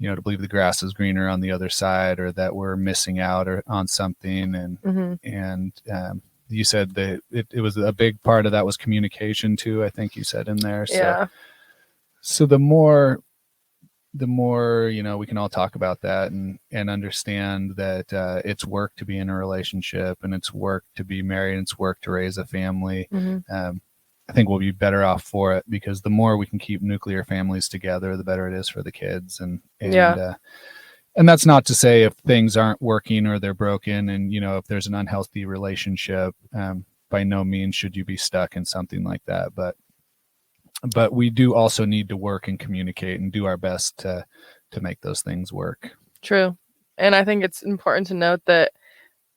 to believe the grass is greener on the other side, or that we're missing out or on something. And you said that it was a big part of that was communication too, I think you said in there. So the more we can all talk about that and understand that it's work to be in a relationship, and it's work to be married, and it's work to raise a family. I think we'll be better off for it, because the more we can keep nuclear families together, the better it is for the kids. And that's not to say if things aren't working or they're broken, and if there's an unhealthy relationship, by no means should you be stuck in something like that. But we do also need to work and communicate and do our best to make those things work. True. And I think it's important to note that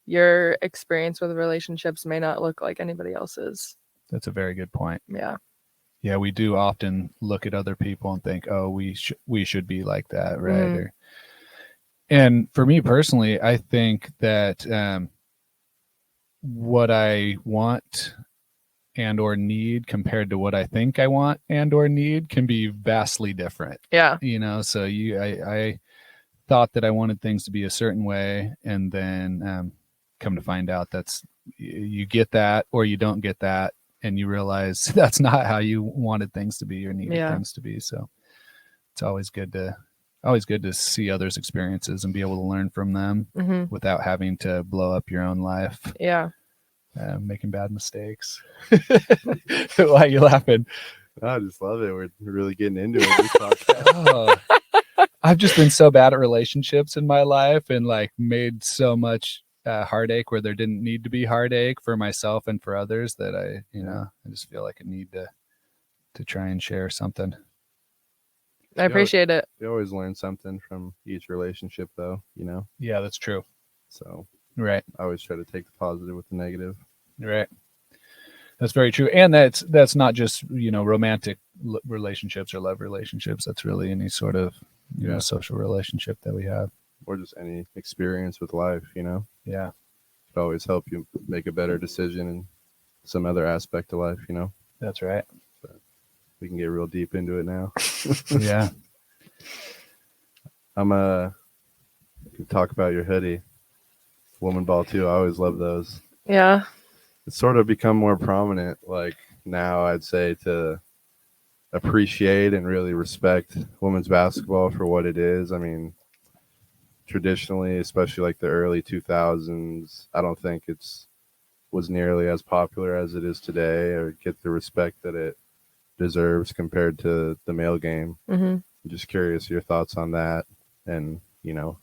your experience with relationships may not look like anybody else's. That's a very good point. Yeah, we do often look at other people and think, oh, we should be like that, right? And for me personally, I think that what I want and or need compared to what I think I want and or need can be vastly different. Yeah. So I thought that I wanted things to be a certain way, and then come to find out you get that or you don't get that, and you realize that's not how you wanted things to be or needed things to be. So it's always good to see others' experiences and be able to learn from them without having to blow up your own life. Yeah. Making bad mistakes. Why are you laughing? I just love it. We're really getting into it. I've just been so bad at relationships in my life, and made so much heartache where there didn't need to be heartache for myself and for others, that I just feel like I need to try and share something. I appreciate it. You always learn something from each relationship, though. Yeah, that's true. So right, I always try to take the positive with the negative. Right. That's very true. And that's not just, romantic relationships or love relationships. That's really any sort of, social relationship that we have. Or just any experience with life, Yeah. It always help you make a better decision in some other aspect of life, That's right. So we can get real deep into it now. Yeah. Talk about your hoodie. Woman ball too. I always love those. Yeah. It's sort of become more prominent, now, I'd say, to appreciate and really respect women's basketball for what it is. I mean, traditionally, especially the early 2000s, I don't think was nearly as popular as it is today, or get the respect that it deserves compared to the male game. I'm just curious your thoughts on that, and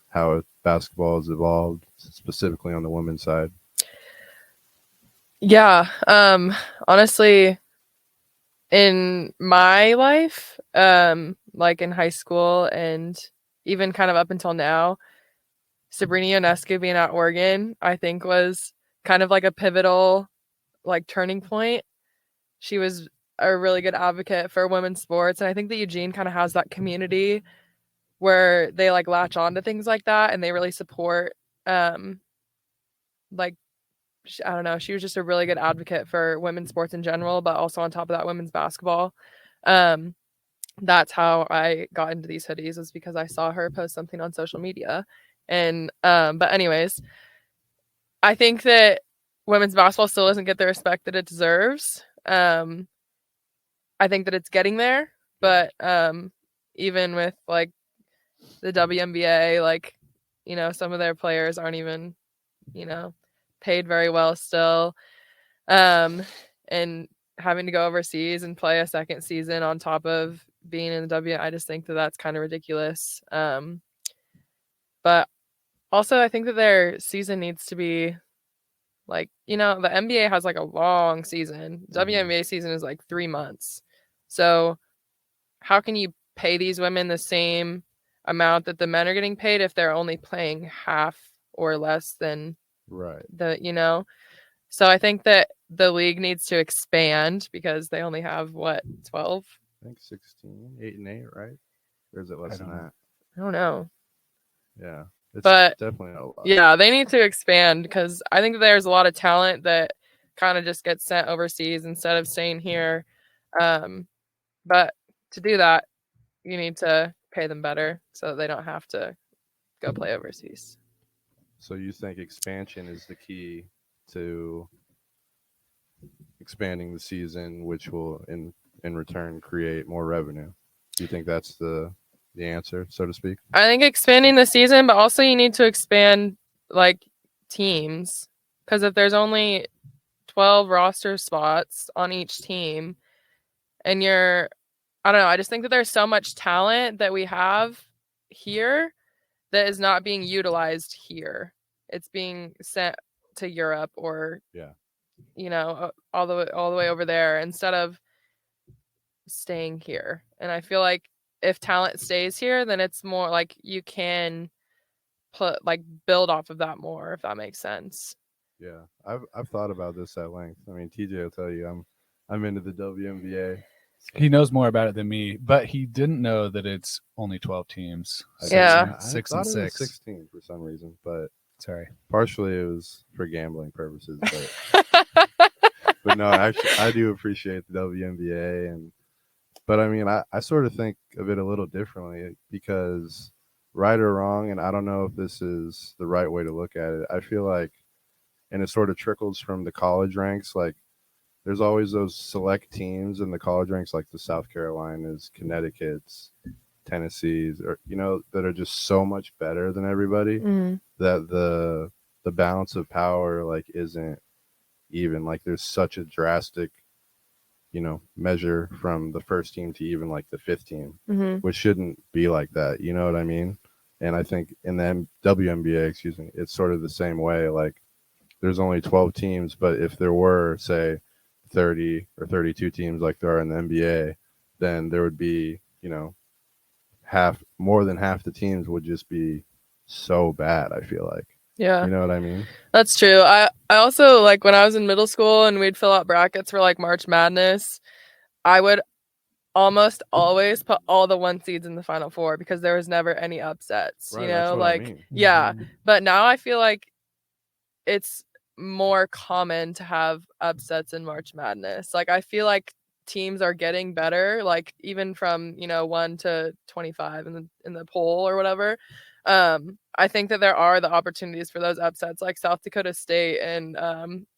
how basketball has evolved specifically on the women's side. Yeah. Honestly, in my life, in high school and even kind of up until now, Sabrina Ionescu being at Oregon, I think was kind of a pivotal, turning point. She was a really good advocate for women's sports. And I think that Eugene kind of has that community where they latch on to things like that, and they really support, I don't know, she was just a really good advocate for women's sports in general, but also on top of that, women's basketball. That's how I got into these hoodies, was because I saw her post something on social media. And but anyways, I think that women's basketball still doesn't get the respect that it deserves. I think that it's getting there, but even with the WNBA, some of their players aren't even, paid very well still. And having to go overseas and play a second season on top of being in the I just think that that's kind of ridiculous. But also I think that their season needs to be the NBA has a long season. WNBA season is 3 months. So how can you pay these women the same amount that the men are getting paid if they're only playing half or less than So I think that the league needs to expand, because they only have 12? I think 16, 8 and 8, right? Or is it less than that? I don't know. Yeah. But definitely a lot. Yeah, they need to expand, because I think there's a lot of talent that kind of just get sent overseas instead of staying here. But to do that, you need to pay them better so that they don't have to go play overseas. So you think expansion is the key to expanding the season, which will in return create more revenue? Do you think that's the answer, so to speak? I think expanding the season, but also you need to expand like teams, because if there's only 12 roster spots on each team and I don't know, I just think that there's so much talent that we have here that is not being utilized here. It's being sent to Europe or all the way over there instead of staying here. And I feel like if talent stays here, then it's more like you can build off of that more, if that makes sense. Yeah, I've thought about this at length. I mean, TJ will tell you I'm into the WNBA. He knows more about it than me, but he didn't know that it's only 12 teams. Yeah. Six I and thought it was 6. 16 for some reason, but sorry. Partially it was for gambling purposes, but no, actually I do appreciate the WNBA, but I mean I sort of think of it a little differently, because right or wrong, and I don't know if this is the right way to look at it, I feel like, and it sort of trickles from the college ranks, like there's always those select teams in the college ranks, like the South Carolinas, Connecticut's, Tennessee's, or that are just so much better than everybody that the balance of power like isn't even, like there's such a drastic measure from the first team to even like the fifth team, which shouldn't be like that, you know what I mean? And I think in the WNBA, it's sort of the same way. Like there's only 12 teams, but if there were, say, 30 or 32 teams like there are in the NBA, then there would be, more than half the teams would just be so bad, I feel like. Yeah. You know what I mean? That's true. I also, like, when I was in middle school and we'd fill out brackets for like March Madness, I would almost always put all the 1 seeds in the Final Four because there was never any upsets, right, that's what I mean. Yeah. But now I feel like it's more common to have upsets in March Madness. Like I feel like teams are getting better, like even from 1 to 25 in the poll or whatever. I think that there are the opportunities for those upsets, like South Dakota State and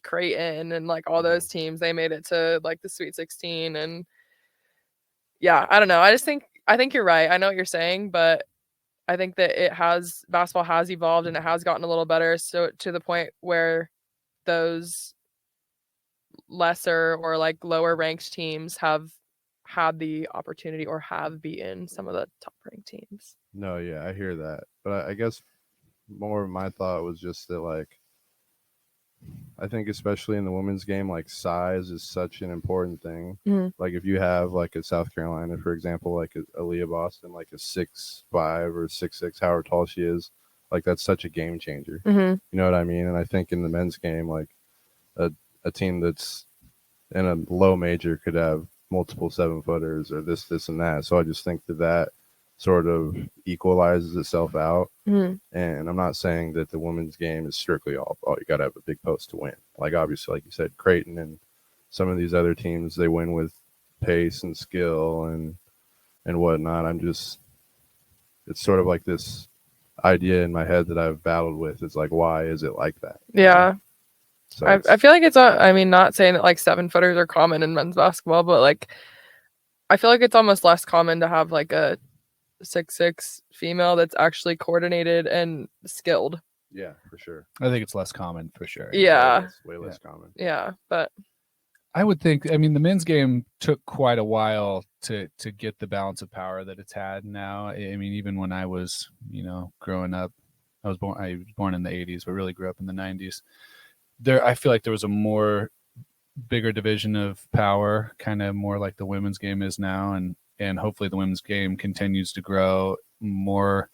Creighton and like all those teams. They made it to like the Sweet 16, and yeah, I don't know. I think you're right. I know what you're saying, but I think that basketball has evolved and it has gotten a little better, so to the point where those lesser or like lower ranked teams have had the opportunity or have beaten some of the top ranked teams. No, yeah, I hear that. But I guess more of my thought was just that, like, I think especially in the women's game, like size is such an important thing. Like if you have like a South Carolina, for example, like a Aaliyah Boston, like a 6'5" or 6'6", however tall she is, like that's such a game changer. You know what I mean? And I think in the men's game, like a team that's in a low major could have multiple 7-footers or this and that. So I just think that sort of equalizes itself out. And I'm not saying that the women's game is strictly all you got to have a big post to win. Like obviously, like you said, Creighton and some of these other teams, they win with pace and skill and whatnot. It's sort of like this idea in my head that I've battled with. It's like, why is it like that? Yeah. So I feel like it's I mean, not saying that like 7-footers are common in men's basketball, but like I feel like it's almost less common to have like a 6'6" female that's actually coordinated and skilled. Yeah, for sure. I think it's less common for sure. Yeah. Way less common. Yeah, but I would think, I mean, the men's game took quite a while to get the balance of power that it's had now. I mean, even when I was, growing up, I was born in the 80s, but really grew up in the 90s. I feel like there was a bigger division of power, kind of more like the women's game is now, and hopefully the women's game continues to grow. More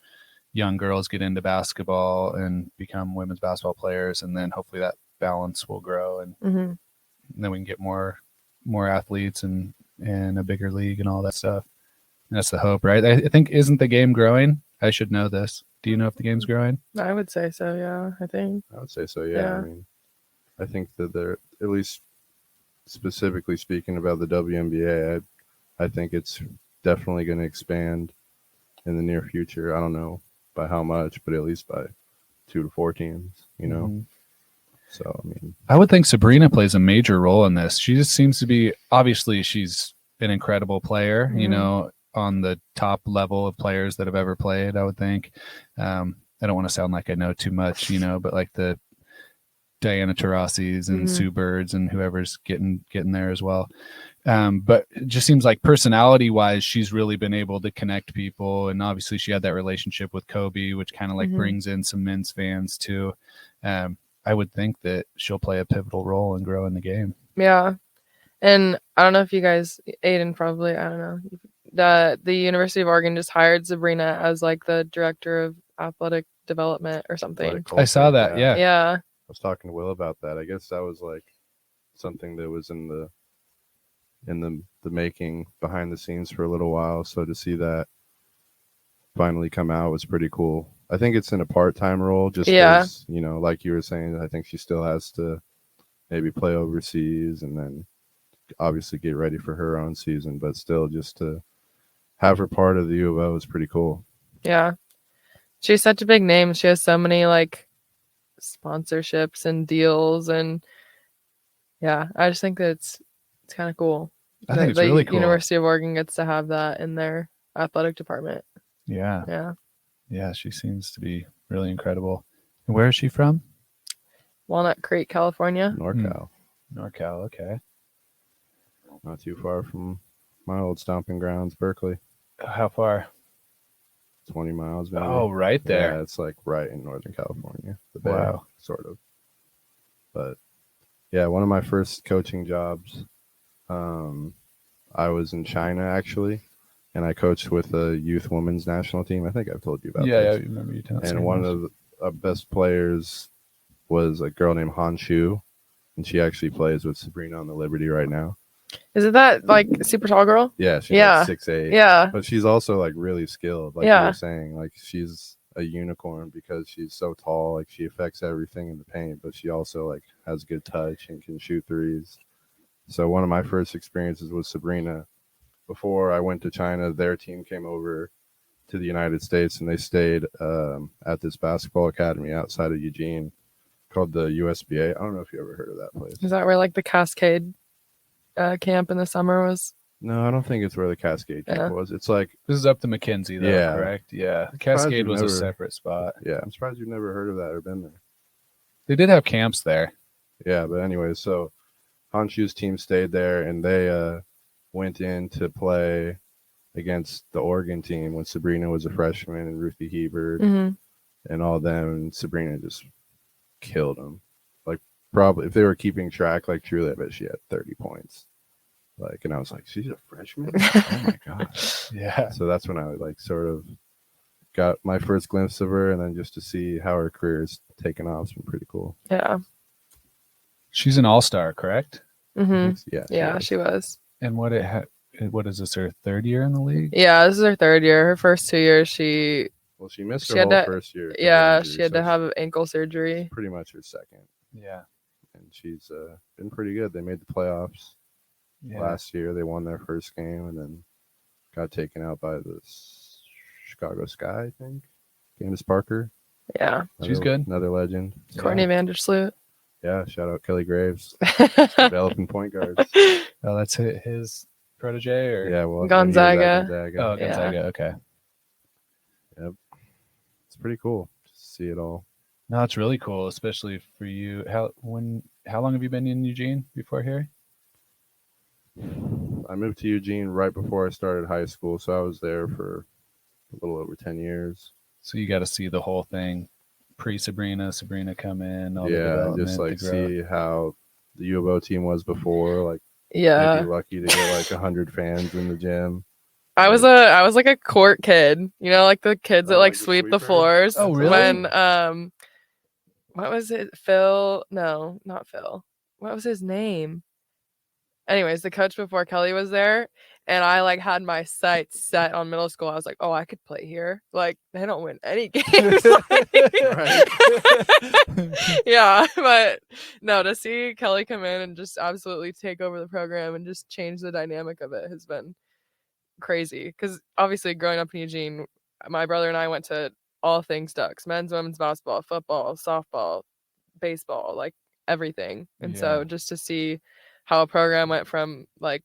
young girls get into basketball and become women's basketball players, and then hopefully that balance will grow, and then we can get more athletes and a bigger league and all that stuff. And that's the hope, right? I think, isn't the game growing? I should know this. Do you know if the game's growing? I would say so, yeah. I would say so, yeah. I mean, I think that at least specifically speaking about the WNBA, I think it's definitely going to expand in the near future. I don't know by how much, but at least by 2 to 4 teams, you know? Mm-hmm. So, I mean, I would think Sabrina plays a major role in this. She just seems to be, obviously, she's an incredible player, you know, on the top level of players that have ever played, I would think. I don't want to sound like I know too much, you know, but like the Diana Taurasi's and Sue Birds and whoever's getting there as well. But it just seems like personality wise, she's really been able to connect people. And obviously she had that relationship with Kobe, which kind of like brings in some men's fans too. I would think that she'll play a pivotal role in growing the game. Yeah. And I don't know if you guys, Aiden probably, I don't know. The University of Oregon just hired Sabrina as like the director of athletic development or something. I saw that. Yeah. Yeah. I was talking to Will about that. I guess that was like something that was in the making behind the scenes for a little while. So to see that finally come out was pretty cool. I think it's in a part-time role just because, you know, like you were saying, I think she still has to maybe play overseas and then obviously get ready for her own season, but still just to have her part of the U of O is pretty cool. Yeah. She's such a big name. She has so many like sponsorships and deals, and yeah, I just think that it's kind of cool. I think it's really cool. University of Oregon gets to have that in their athletic department. Yeah. Yeah. Yeah, she seems to be really incredible. And where is she from? Walnut Creek, California. NorCal. NorCal, okay. Not too far from my old stomping grounds, Berkeley. How far? 20 miles, maybe. Oh, right there. Yeah, it's like right in Northern California. The Bay, wow. Sort of. But yeah, one of my first coaching jobs, I was in China actually, and I coached with a youth women's national team. I think I've told you about this. Yeah, I remember you telling me. And one of the best players was a girl named Han Shu, and she actually plays with Sabrina on the Liberty right now. Is it that like super tall girl? Yeah, she's like 6'8". Yeah. But she's also like really skilled. Like you were saying, like she's a unicorn because she's so tall. Like she affects everything in the paint, but she also like has good touch and can shoot threes. So one of my first experiences with Sabrina, before I went to China, their team came over to the United States and they stayed at this basketball academy outside of Eugene called the USBA. I don't know if you ever heard of that place. Is that where like the Cascade camp in the summer was? No, I don't think it's where the Cascade camp was. It's like this is up to McKenzie, though, correct? Yeah, the Cascade was a separate spot. Yeah, I'm surprised you've never heard of that or been there. They did have camps there. Yeah, but anyway, so Hanshu's team stayed there, and they went in to play against the Oregon team when Sabrina was a freshman and Ruthie Hebert and all them, and Sabrina just killed them. Like probably if they were keeping track, like truly, I bet she had 30 points. Like, and I was like, she's a freshman? Oh my gosh. Yeah. So that's when I like sort of got my first glimpse of her, and then just to see how her career is taken off has been pretty cool. Yeah. She's an all-star, correct? Yeah, she was. And what is this, her third year in the league? Yeah, this is her third year. Her first 2 years, she missed her whole first year. Yeah, she had to have ankle surgery. Pretty much her second. Yeah. And she's been pretty good. They made the playoffs last year. They won their first game and then got taken out by the Chicago Sky, I think. Candace Parker. Yeah. She's good. Another legend. Courtney Vandersloot. Yeah, shout out Kelly Graves. Developing point guards. Oh, that's his protege? Or? Yeah, well, Gonzaga. Oh, Gonzaga, okay. Yep. It's pretty cool to see it all. No, it's really cool, especially for you. How long have you been in Eugene before here? I moved to Eugene right before I started high school, so I was there for a little over 10 years. So you got to see the whole thing, Sabrina come in. Just like see how the U of O team was before. Like, yeah, be lucky to get like 100 fans in the gym. I was like a court kid, you know, like the kids that like sweep the floors. Oh, really? When what was it? Phil? No, not Phil. What was his name? Anyways, the coach before Kelly was there, and I like had my sights set on middle school. I was like, oh, I could play here. Like they don't win any games. Yeah, but no, to see Kelly come in and just absolutely take over the program and just change the dynamic of it has been crazy. Because obviously, growing up in Eugene, my brother and I went to all things Ducks: men's, women's basketball, football, softball, baseball, like everything. And so just to see how a program went from like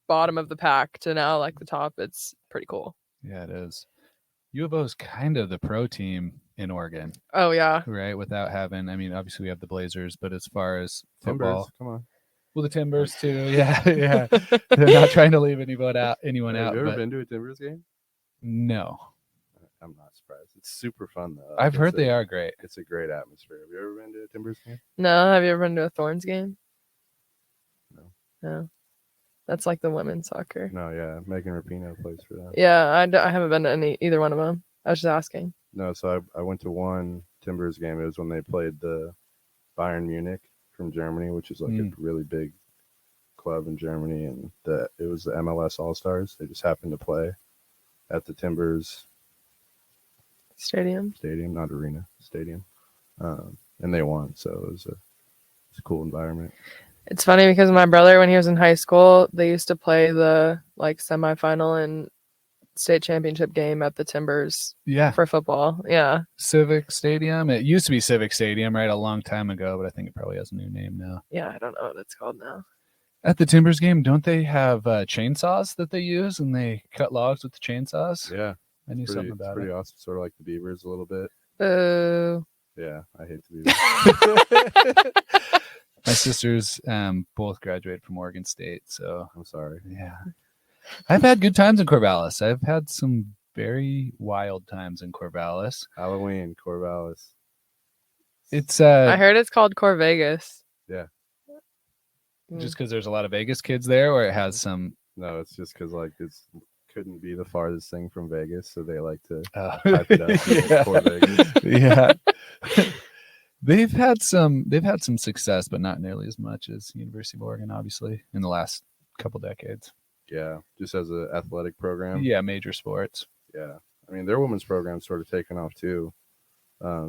bottom of the pack to now like the top, it's pretty cool. Yeah, it is. U of O is kind of the pro team in Oregon. Oh yeah, right. Without having, I mean, obviously we have the Blazers, but as far as football, Timbers, come on. Well, the Timbers too. Yeah, yeah. They're not trying to leave anyone out. Have you But ever been to a Timbers game? No. I'm not surprised. It's super fun though. I've heard they are great. It's a great atmosphere. Have you ever been to a Timbers game? No. Have you ever been to a Thorns game? No. No. That's like the women's soccer. No, yeah. Megan Rapinoe plays for them. Yeah, I haven't been to either one of them. I was just asking. No, so I went to one Timbers game. It was when they played the Bayern Munich from Germany, which is like a really big club in Germany, and it was the MLS All-Stars. They just happened to play at the Timbers Stadium, not arena, stadium, and they won. So it was a cool environment. It's funny because my brother, when he was in high school, they used to play the like semifinal and state championship game at the Timbers. Yeah, for football. Yeah, Civic Stadium. It used to be Civic Stadium, right, a long time ago, but I think it probably has a new name now. Yeah, I don't know what it's called now. At the Timbers game, don't they have chainsaws that they use and they cut logs with the chainsaws? Yeah, I knew something about it. Pretty awesome, sort of like the Beavers a little bit. Boo. Yeah, I hate the Beavers. My sisters both graduated from Oregon State, so I'm sorry. Yeah, I've had good times in Corvallis. I've had some very wild times in Corvallis. Halloween, Corvallis. It's I heard it's called Cor Vegas. Yeah. Just because there's a lot of Vegas kids there, or it has some. No, it's just because like it's couldn't be the farthest thing from Vegas, so they like to hype it up. Yeah. Cor Vegas. Yeah. They've had some success, but not nearly as much as University of Oregon, obviously, in the last couple decades. Yeah, just as an athletic program. Yeah, major sports. Yeah, I mean their women's program's sort of taken off too.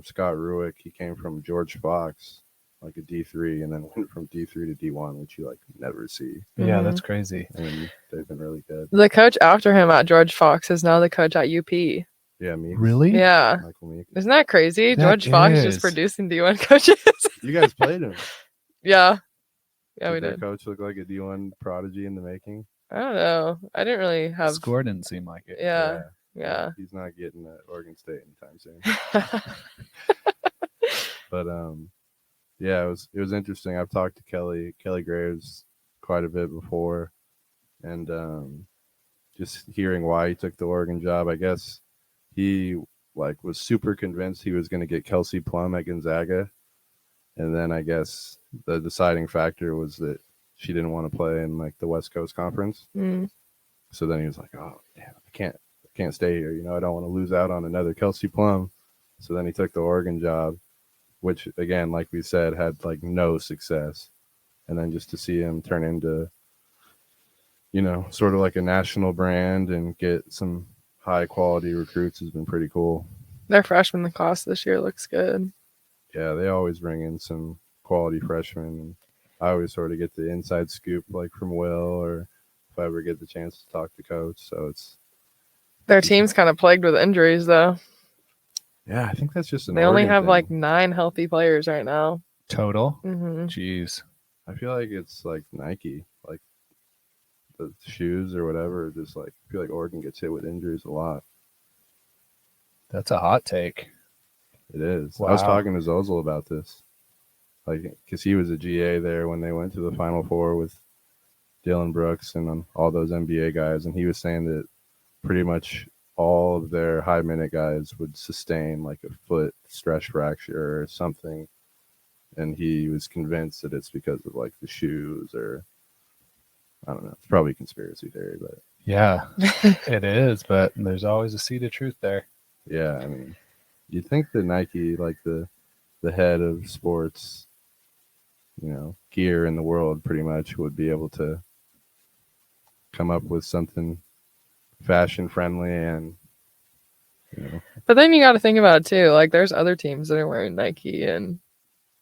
Scott Ruick, he came from George Fox, like a D3, and then went from D3 to D1, which you like never see. Yeah, that's crazy. And they've been really good. The coach after him at George Fox is now the coach at UP. Yeah, me. Really? Yeah. Michael Meek. Isn't that crazy? That George Fox is. just producing D1 coaches. You guys played him. Yeah. Yeah, Did we their did. coach look like a D1 prodigy in the making? I don't know. I didn't really have. Score didn't seem like it. Yeah. Yeah. He's not getting at Oregon State anytime soon. But yeah, it was interesting. I've talked to Kelly Graves quite a bit before, and just hearing why he took the Oregon job. I guess he like was super convinced he was going to get Kelsey Plum at Gonzaga, and then I guess the deciding factor was that she didn't want to play in like the West Coast Conference. So then he was like, "Oh, damn, I can't stay here. You know, I don't want to lose out on another Kelsey Plum." So then he took the Oregon job, which again, like we said, had like no success. And then just to see him turn into, you know, sort of like a national brand and get some high quality recruits has been pretty cool. Their freshman class this year looks good. Yeah, they always bring in some quality freshmen. And I always sort of get the inside scoop like from Will, or if I ever get the chance to talk to coach. So their team's kind of plagued with injuries though. Yeah, I think that's just they only have like 9 healthy players right now. Total? Mm-hmm. Jeez. I feel like it's like Nike, like the shoes or whatever. Just like I feel like Oregon gets hit with injuries a lot. That's a hot take. It is. Wow. I was talking to Zozel about this, like because he was a GA there when they went to the Final Four with Dylan Brooks and all those NBA guys, and he was saying that pretty much all of their high minute guys would sustain like a foot stress fracture or something, and he was convinced that it's because of like the shoes, or I don't know. It's probably a conspiracy theory, but yeah, it is. But there's always a seed of truth there. Yeah, I mean, you'd think that Nike, like the head of sports, you know, gear in the world, pretty much would be able to come up with something fashion friendly and, you know. But then you got to think about it too. Like, there's other teams that are wearing Nike, and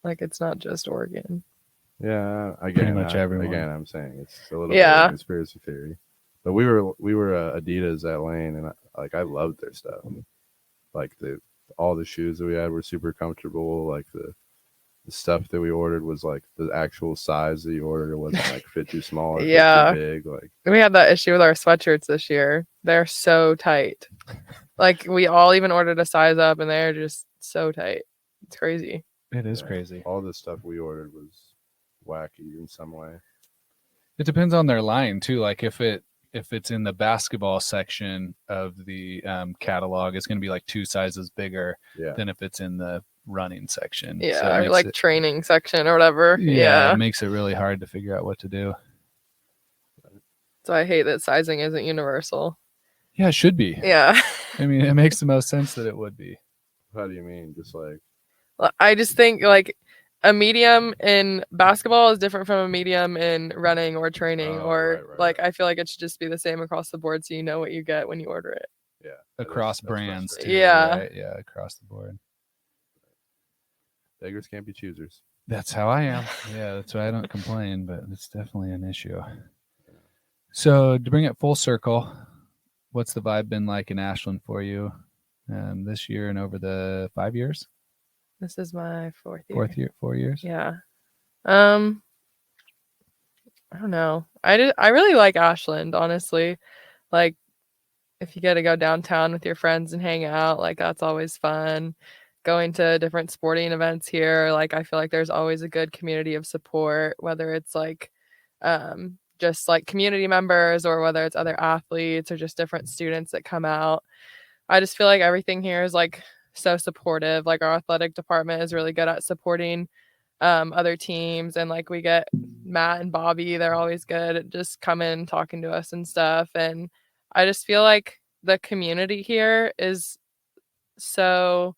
like, it's not just Oregon. Yeah, Pretty much everyone. Again, I'm saying it's a little bit of Yeah. a conspiracy theory. But we were Adidas at Lane, and I loved their stuff. Like all the shoes that we had were super comfortable. Like the stuff that we ordered was like the actual size that you ordered. It wasn't like fit too small or Yeah. fit too big. Like We had that issue with our sweatshirts this year. They're so tight. Like, we all even ordered a size up, and they're just so tight. It's crazy. It is crazy. All the stuff we ordered was wacky in some way. It depends on their line too. Like if it's in the basketball section of the catalog, it's going to be like 2 sizes bigger than if it's in the running section. Yeah, so or like training section or whatever. Yeah, it makes it really hard to figure out what to do. So I hate that sizing isn't universal. Yeah, it should be. Yeah. I mean, it makes the most sense that it would be. How do you mean? Just like, I just think like a medium in basketball is different from a medium in running or training, right. I feel like it should just be the same across the board, so you know what you get when you order it. Yeah, across brands too. Yeah, right? Yeah, across the board. Beggars can't be choosers. That's how I am. Yeah, that's why I don't complain, but it's definitely an issue. So to bring it full circle, what's the vibe been like in Ashland for you this year and over the 5 years? This is my 4th year. 4 years? Yeah. I don't know. I really like Ashland, honestly. Like, if you get to go downtown with your friends and hang out, like, that's always fun. Going to different sporting events here, like, I feel like there's always a good community of support, whether it's like just like community members or whether it's other athletes or just different students that come out. I just feel like everything here is like so supportive. Like, our athletic department is really good at supporting other teams, and like we get Matt and Bobby, they're always good at just coming talking to us and stuff. And I just feel like the community here is so,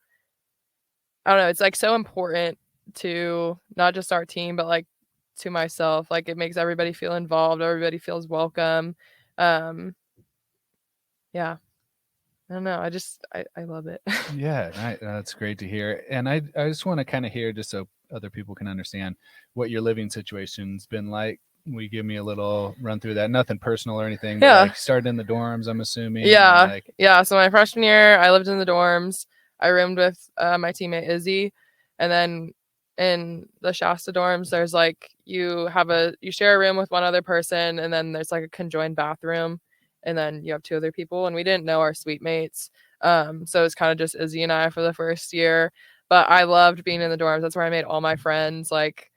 I don't know, it's like so important to not just our team, but like to myself. Like, it makes everybody feel involved, everybody feels welcome. Yeah, I don't know. I love it. Yeah, that's great to hear. And I just want to kind of hear, just so other people can understand, what your living situation's been like. Will you give me a little run through that? Nothing personal or anything. Yeah. But like, started in the dorms, I'm assuming. Yeah. Yeah. So my freshman year, I lived in the dorms. I roomed with my teammate Izzy. And then in the Shasta dorms, there's like, you share a room with one other person, and then there's like a conjoined bathroom, and then you have 2 other people, and we didn't know our suite mates. So it's kind of just Izzy and I for the first year, but I loved being in the dorms. That's where I made all my friends. Like,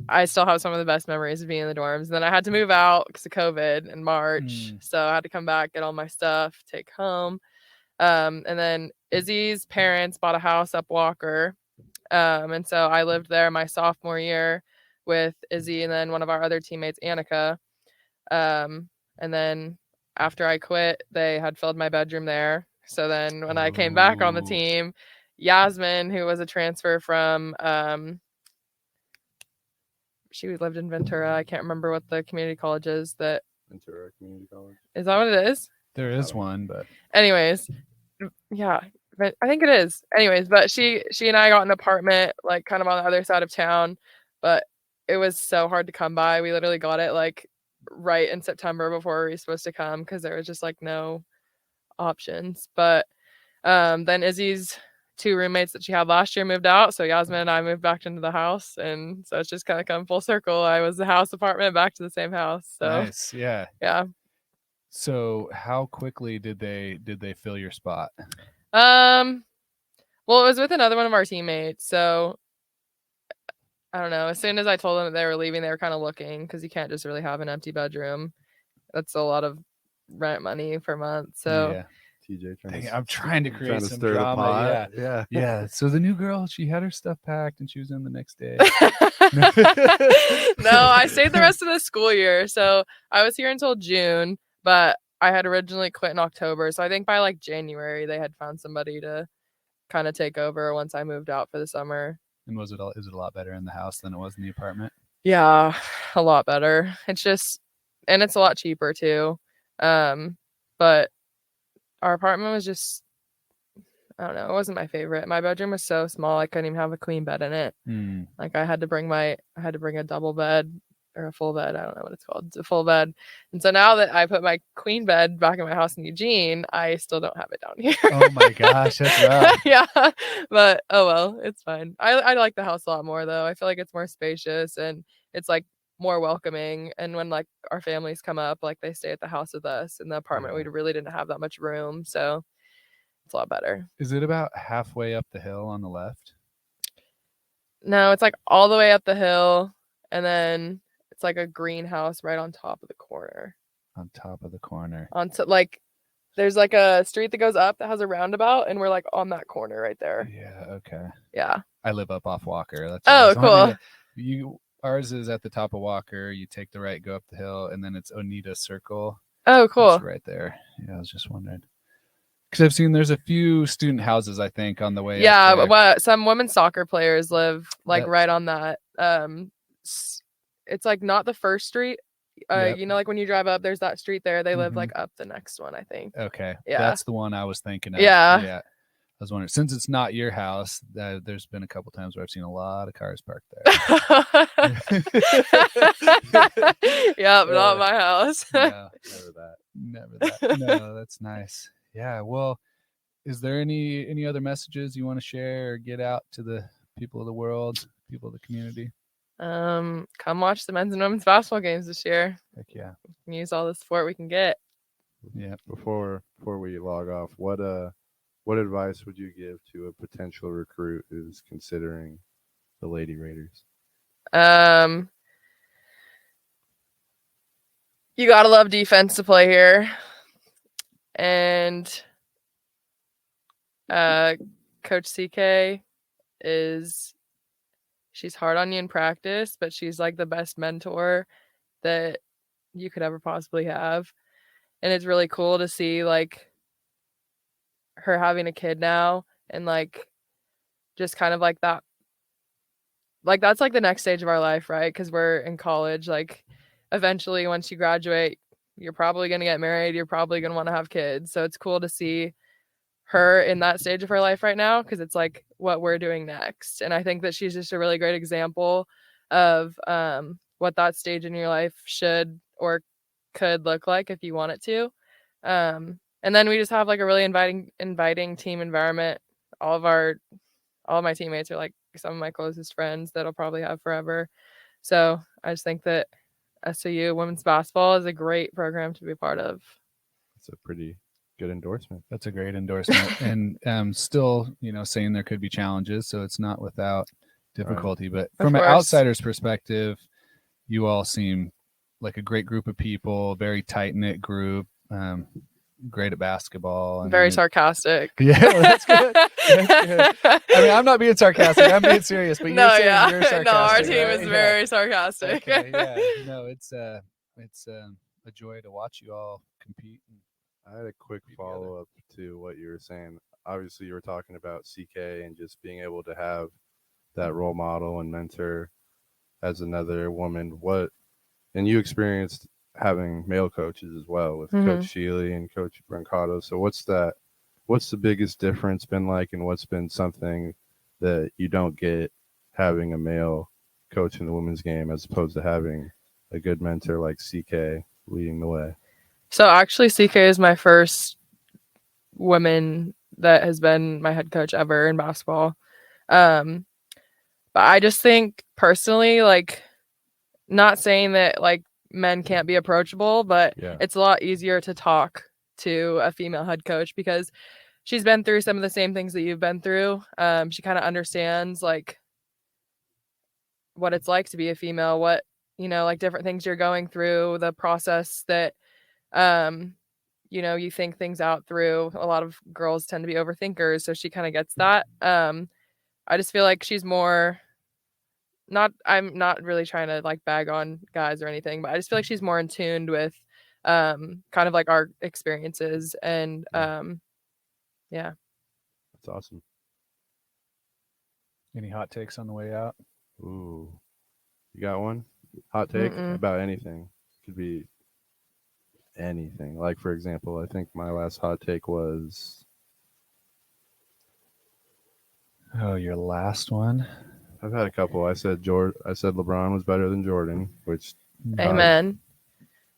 I still have some of the best memories of being in the dorms. And then I had to move out because of COVID in March. So I had to come back, get all my stuff, take home. And then Izzy's parents bought a house up Walker. And so I lived there my sophomore year with Izzy and then one of our other teammates, Annika. And then after I quit, they had filled my bedroom there. So then when I came back on the team, Yasmin, who was a transfer from, she lived in Ventura. I can't remember what the community college is. Ventura Community College. Is that what it is? There is one, but anyways, yeah, I think it is. Anyways, but she and I got an apartment like kind of on the other side of town, but it was so hard to come by. We literally got it like right in September before we were supposed to come because there was just like no options. But then Izzy's 2 roommates that she had last year moved out, so Yasmin and I moved back into the house, and so it's just kind of come full circle. I was the house apartment back to the same house. So nice. Yeah. So how quickly did they fill your spot? Well, it was with another one of our teammates, so I don't know. As soon as I told them that they were leaving, they were kind of looking, because you can't just really have an empty bedroom. That's a lot of rent money per month. So yeah. TJ I'm trying to create some drama. Yeah. So the new girl, she had her stuff packed and she was in the next day. No, I stayed the rest of the school year. So I was here until June, but I had originally quit in October. So I think by like January, they had found somebody to kind of take over once I moved out for the summer. And is it a lot better in the house than it was in the apartment? Yeah, a lot better. It's just and it's a lot cheaper too. But our apartment was just, I don't know, it wasn't my favorite. My bedroom was so small I couldn't even have a queen bed in it. Like I had to bring a double bed or a full bed. I don't know what it's called. It's a full bed. And so now that I put my queen bed back in my house in Eugene, I still don't have it down here. Oh my gosh, that's rough. Yeah, but oh well, it's fine. I like the house a lot more though. I feel like it's more spacious and it's like more welcoming. And when like our families come up, like they stay at the house with us. In the apartment, we really didn't have that much room, so it's a lot better. Is it about halfway up the hill on the left? No, it's like all the way up the hill, and then it's like a greenhouse right on top of the corner. On top of the corner. Like there's like a street that goes up that has a roundabout, and we're like on that corner right there. Yeah. Okay. Yeah. I live up off Walker. That's cool. Ours is at the top of Walker. You take the right, go up the hill, and then it's Oneida Circle. Oh, cool. It's right there. Yeah, I was just wondering. Because I've seen there's a few student houses, I think, on the way. Yeah, some women's soccer players live like right on that. It's like not the first street. You know, like when you drive up, there's that street there. They live like up the next one, I think. Okay. Yeah. That's the one I was thinking of. Yeah. Yeah. I was wondering, since it's not your house, there's been a couple times where I've seen a lot of cars parked there. Yeah, not my house. No, never that. No, that's nice. Yeah. Well, is there any other messages you want to share or get out to the people of the world, people of the community? Come watch the men's and women's basketball games this year. Heck yeah. We can use all the support we can get. Yeah. Before we log off, what advice would you give to a potential recruit who's considering the Lady Raiders? You gotta love defense to play here. And Coach CK she's hard on you in practice, but she's like the best mentor that you could ever possibly have. And it's really cool to see like her having a kid now and like just kind of like that. Like that's like the next stage of our life, right? Because we're in college. Like eventually once you graduate, you're probably going to get married. You're probably going to want to have kids. So it's cool to see her in that stage of her life right now because it's like what we're doing next. And I think that she's just a really great example of what that stage in your life should or could look like if you want it to. And then we just have like a really inviting team environment. All of my teammates are like some of my closest friends that I'll probably have forever. So I just think that SOU women's basketball is a great program to be a part of. It's a pretty good endorsement. That's a great endorsement. And still, saying there could be challenges, so it's not without difficulty. Right. But from an outsider's perspective, you all seem like a great group of people, very tight-knit group, great at basketball. And very sarcastic. Yeah, that's good. That's good. I mean, I'm not being sarcastic. I'm being serious. But you're sarcastic. No, our team right? is very sarcastic. Okay, yeah. No, it's a joy to watch you all compete. I had a quick follow-up to what you were saying. Obviously, you were talking about CK and just being able to have that role model and mentor as another woman. And you experienced having male coaches as well with Coach Sheely and Coach Brancato. So what's the biggest difference been like, and what's been something that you don't get having a male coach in the women's game as opposed to having a good mentor like CK leading the way? So actually CK is my first woman that has been my head coach ever in basketball. But I just think personally, like, not saying that like men can't be approachable, but it's a lot easier to talk to a female head coach because she's been through some of the same things that you've been through. She kind of understands like what it's like to be a female, what, like different things you're going through, the process that, you think things out through. A lot of girls tend to be overthinkers, so she kind of gets that. I just feel like she's more I'm not really trying to like bag on guys or anything, but I just feel like she's more in tune with kind of like our experiences and yeah. That's awesome. Any hot takes on the way out? Ooh. You got one? Hot take about anything. Could be anything. Like, for example, I think my last hot take was. Oh, your last one? I've had a couple. I said LeBron was better than Jordan, which Amen.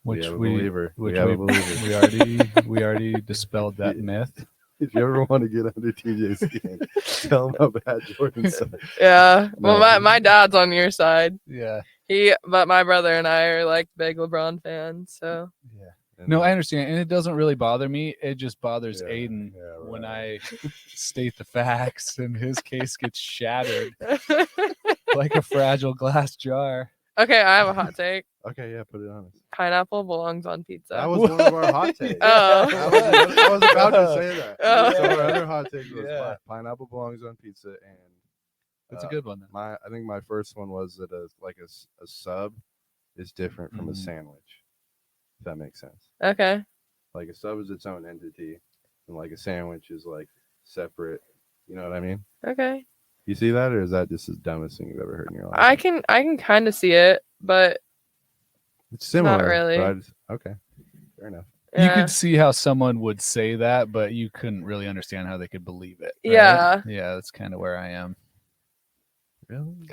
we have a believer. We we already dispelled that myth. If you ever want to get under TJ's skin, tell him how bad Jordan sucks. Yeah. No. Well, my dad's on your side. Yeah. But my brother and I are like big LeBron fans. So. Yeah. No, I understand, and it doesn't really bother me. It just bothers Aden when I state the facts, and his case gets shattered like a fragile glass jar. Okay, I have a hot take. Okay, yeah, put it on us. Pineapple belongs on pizza. That was one of our hot takes. Oh. I was about to say that. Oh. So our other hot take was pineapple belongs on pizza, and that's a good one. Then. I think my first one was that a sub is different from a sandwich. If that makes sense. Okay. Like a sub is its own entity, and like a sandwich is like separate. You know what I mean? Okay. You see that, or is that just the dumbest thing you've ever heard in your life? I can kind of see it, but it's similar. Not really. Okay, fair enough. Yeah. You could see how someone would say that, but you couldn't really understand how they could believe it. Right? Yeah. Yeah, that's kind of where I am. Really?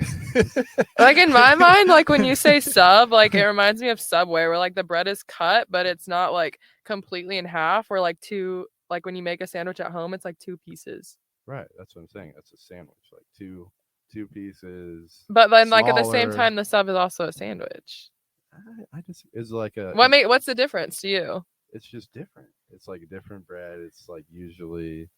Like in my mind, like when you say sub, like it reminds me of Subway, where like the bread is cut, but it's not like completely in half. Or like when you make a sandwich at home, it's like 2 pieces. Right, that's what I'm saying. That's a sandwich, like two pieces. But then, like at the same smaller. time, the sub is also a sandwich. I just is like a. What's the difference to you? It's just different. It's like a different bread. It's like usually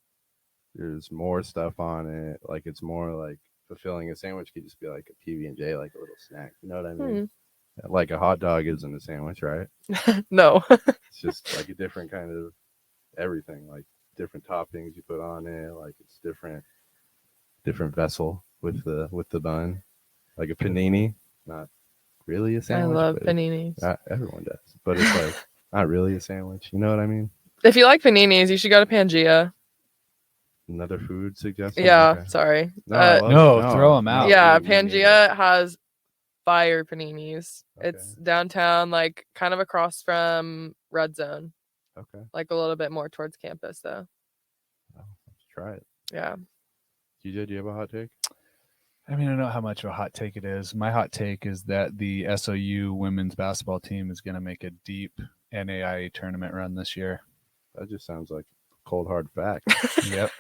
there's more stuff on it. Like it's more like fulfilling. A sandwich could just be like a PB&J, like a little snack. You know what I mean? Like a hot dog isn't a sandwich, right? No. It's just like a different kind of everything, like different toppings you put on it. Like it's different vessel with the bun. Like a panini, not really a sandwich. I love paninis. Everyone does, but it's like not really a sandwich. You know what I mean? If you like paninis, you should go to Pangea. Another food suggestion? Yeah, Okay. sorry. No, throw them out. Yeah, Pangea has fire paninis. Okay. It's downtown, like kind of across from Red Zone. Okay. Like a little bit more towards campus, though. Oh, let's try it. Yeah. TJ, do you have a hot take? I mean, I don't know how much of a hot take it is. My hot take is that the SOU women's basketball team is going to make a deep NAIA tournament run this year. That just sounds like cold hard fact. Yep.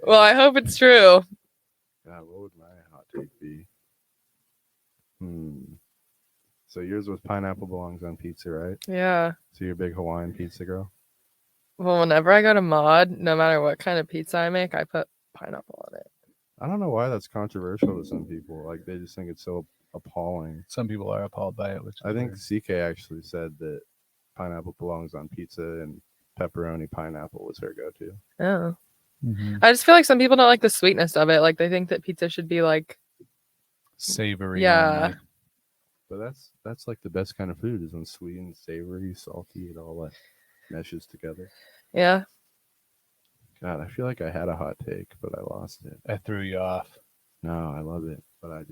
Well, I hope it's true. God, what would my hot take be? So yours was pineapple belongs on pizza, right? Yeah. So you're a big Hawaiian pizza girl? Well, whenever I go to Mod, no matter what kind of pizza I make, I put pineapple on it. I don't know why that's controversial to some people. Like they just think it's so appalling. Some people are appalled by it, which I think CK actually said that pineapple belongs on pizza and pepperoni pineapple was her go-to. Oh. Mm-hmm. I just feel like some people don't like the sweetness of it. Like they think that pizza should be like savory. Yeah. Only. But that's like the best kind of food is when sweet and savory, salty, it all like meshes together. Yeah. God, I feel like I had a hot take, but I lost it. I threw you off. No, I love it, but I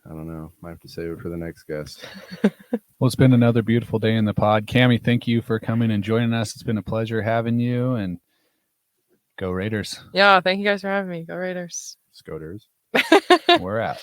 don't know. Might have to save it for the next guest. Well, it's been another beautiful day in the pod. Cammie, thank you for coming and joining us. It's been a pleasure having you, and go Raiders. Yeah, thank you guys for having me. Go Raiders. Scoters. We're out.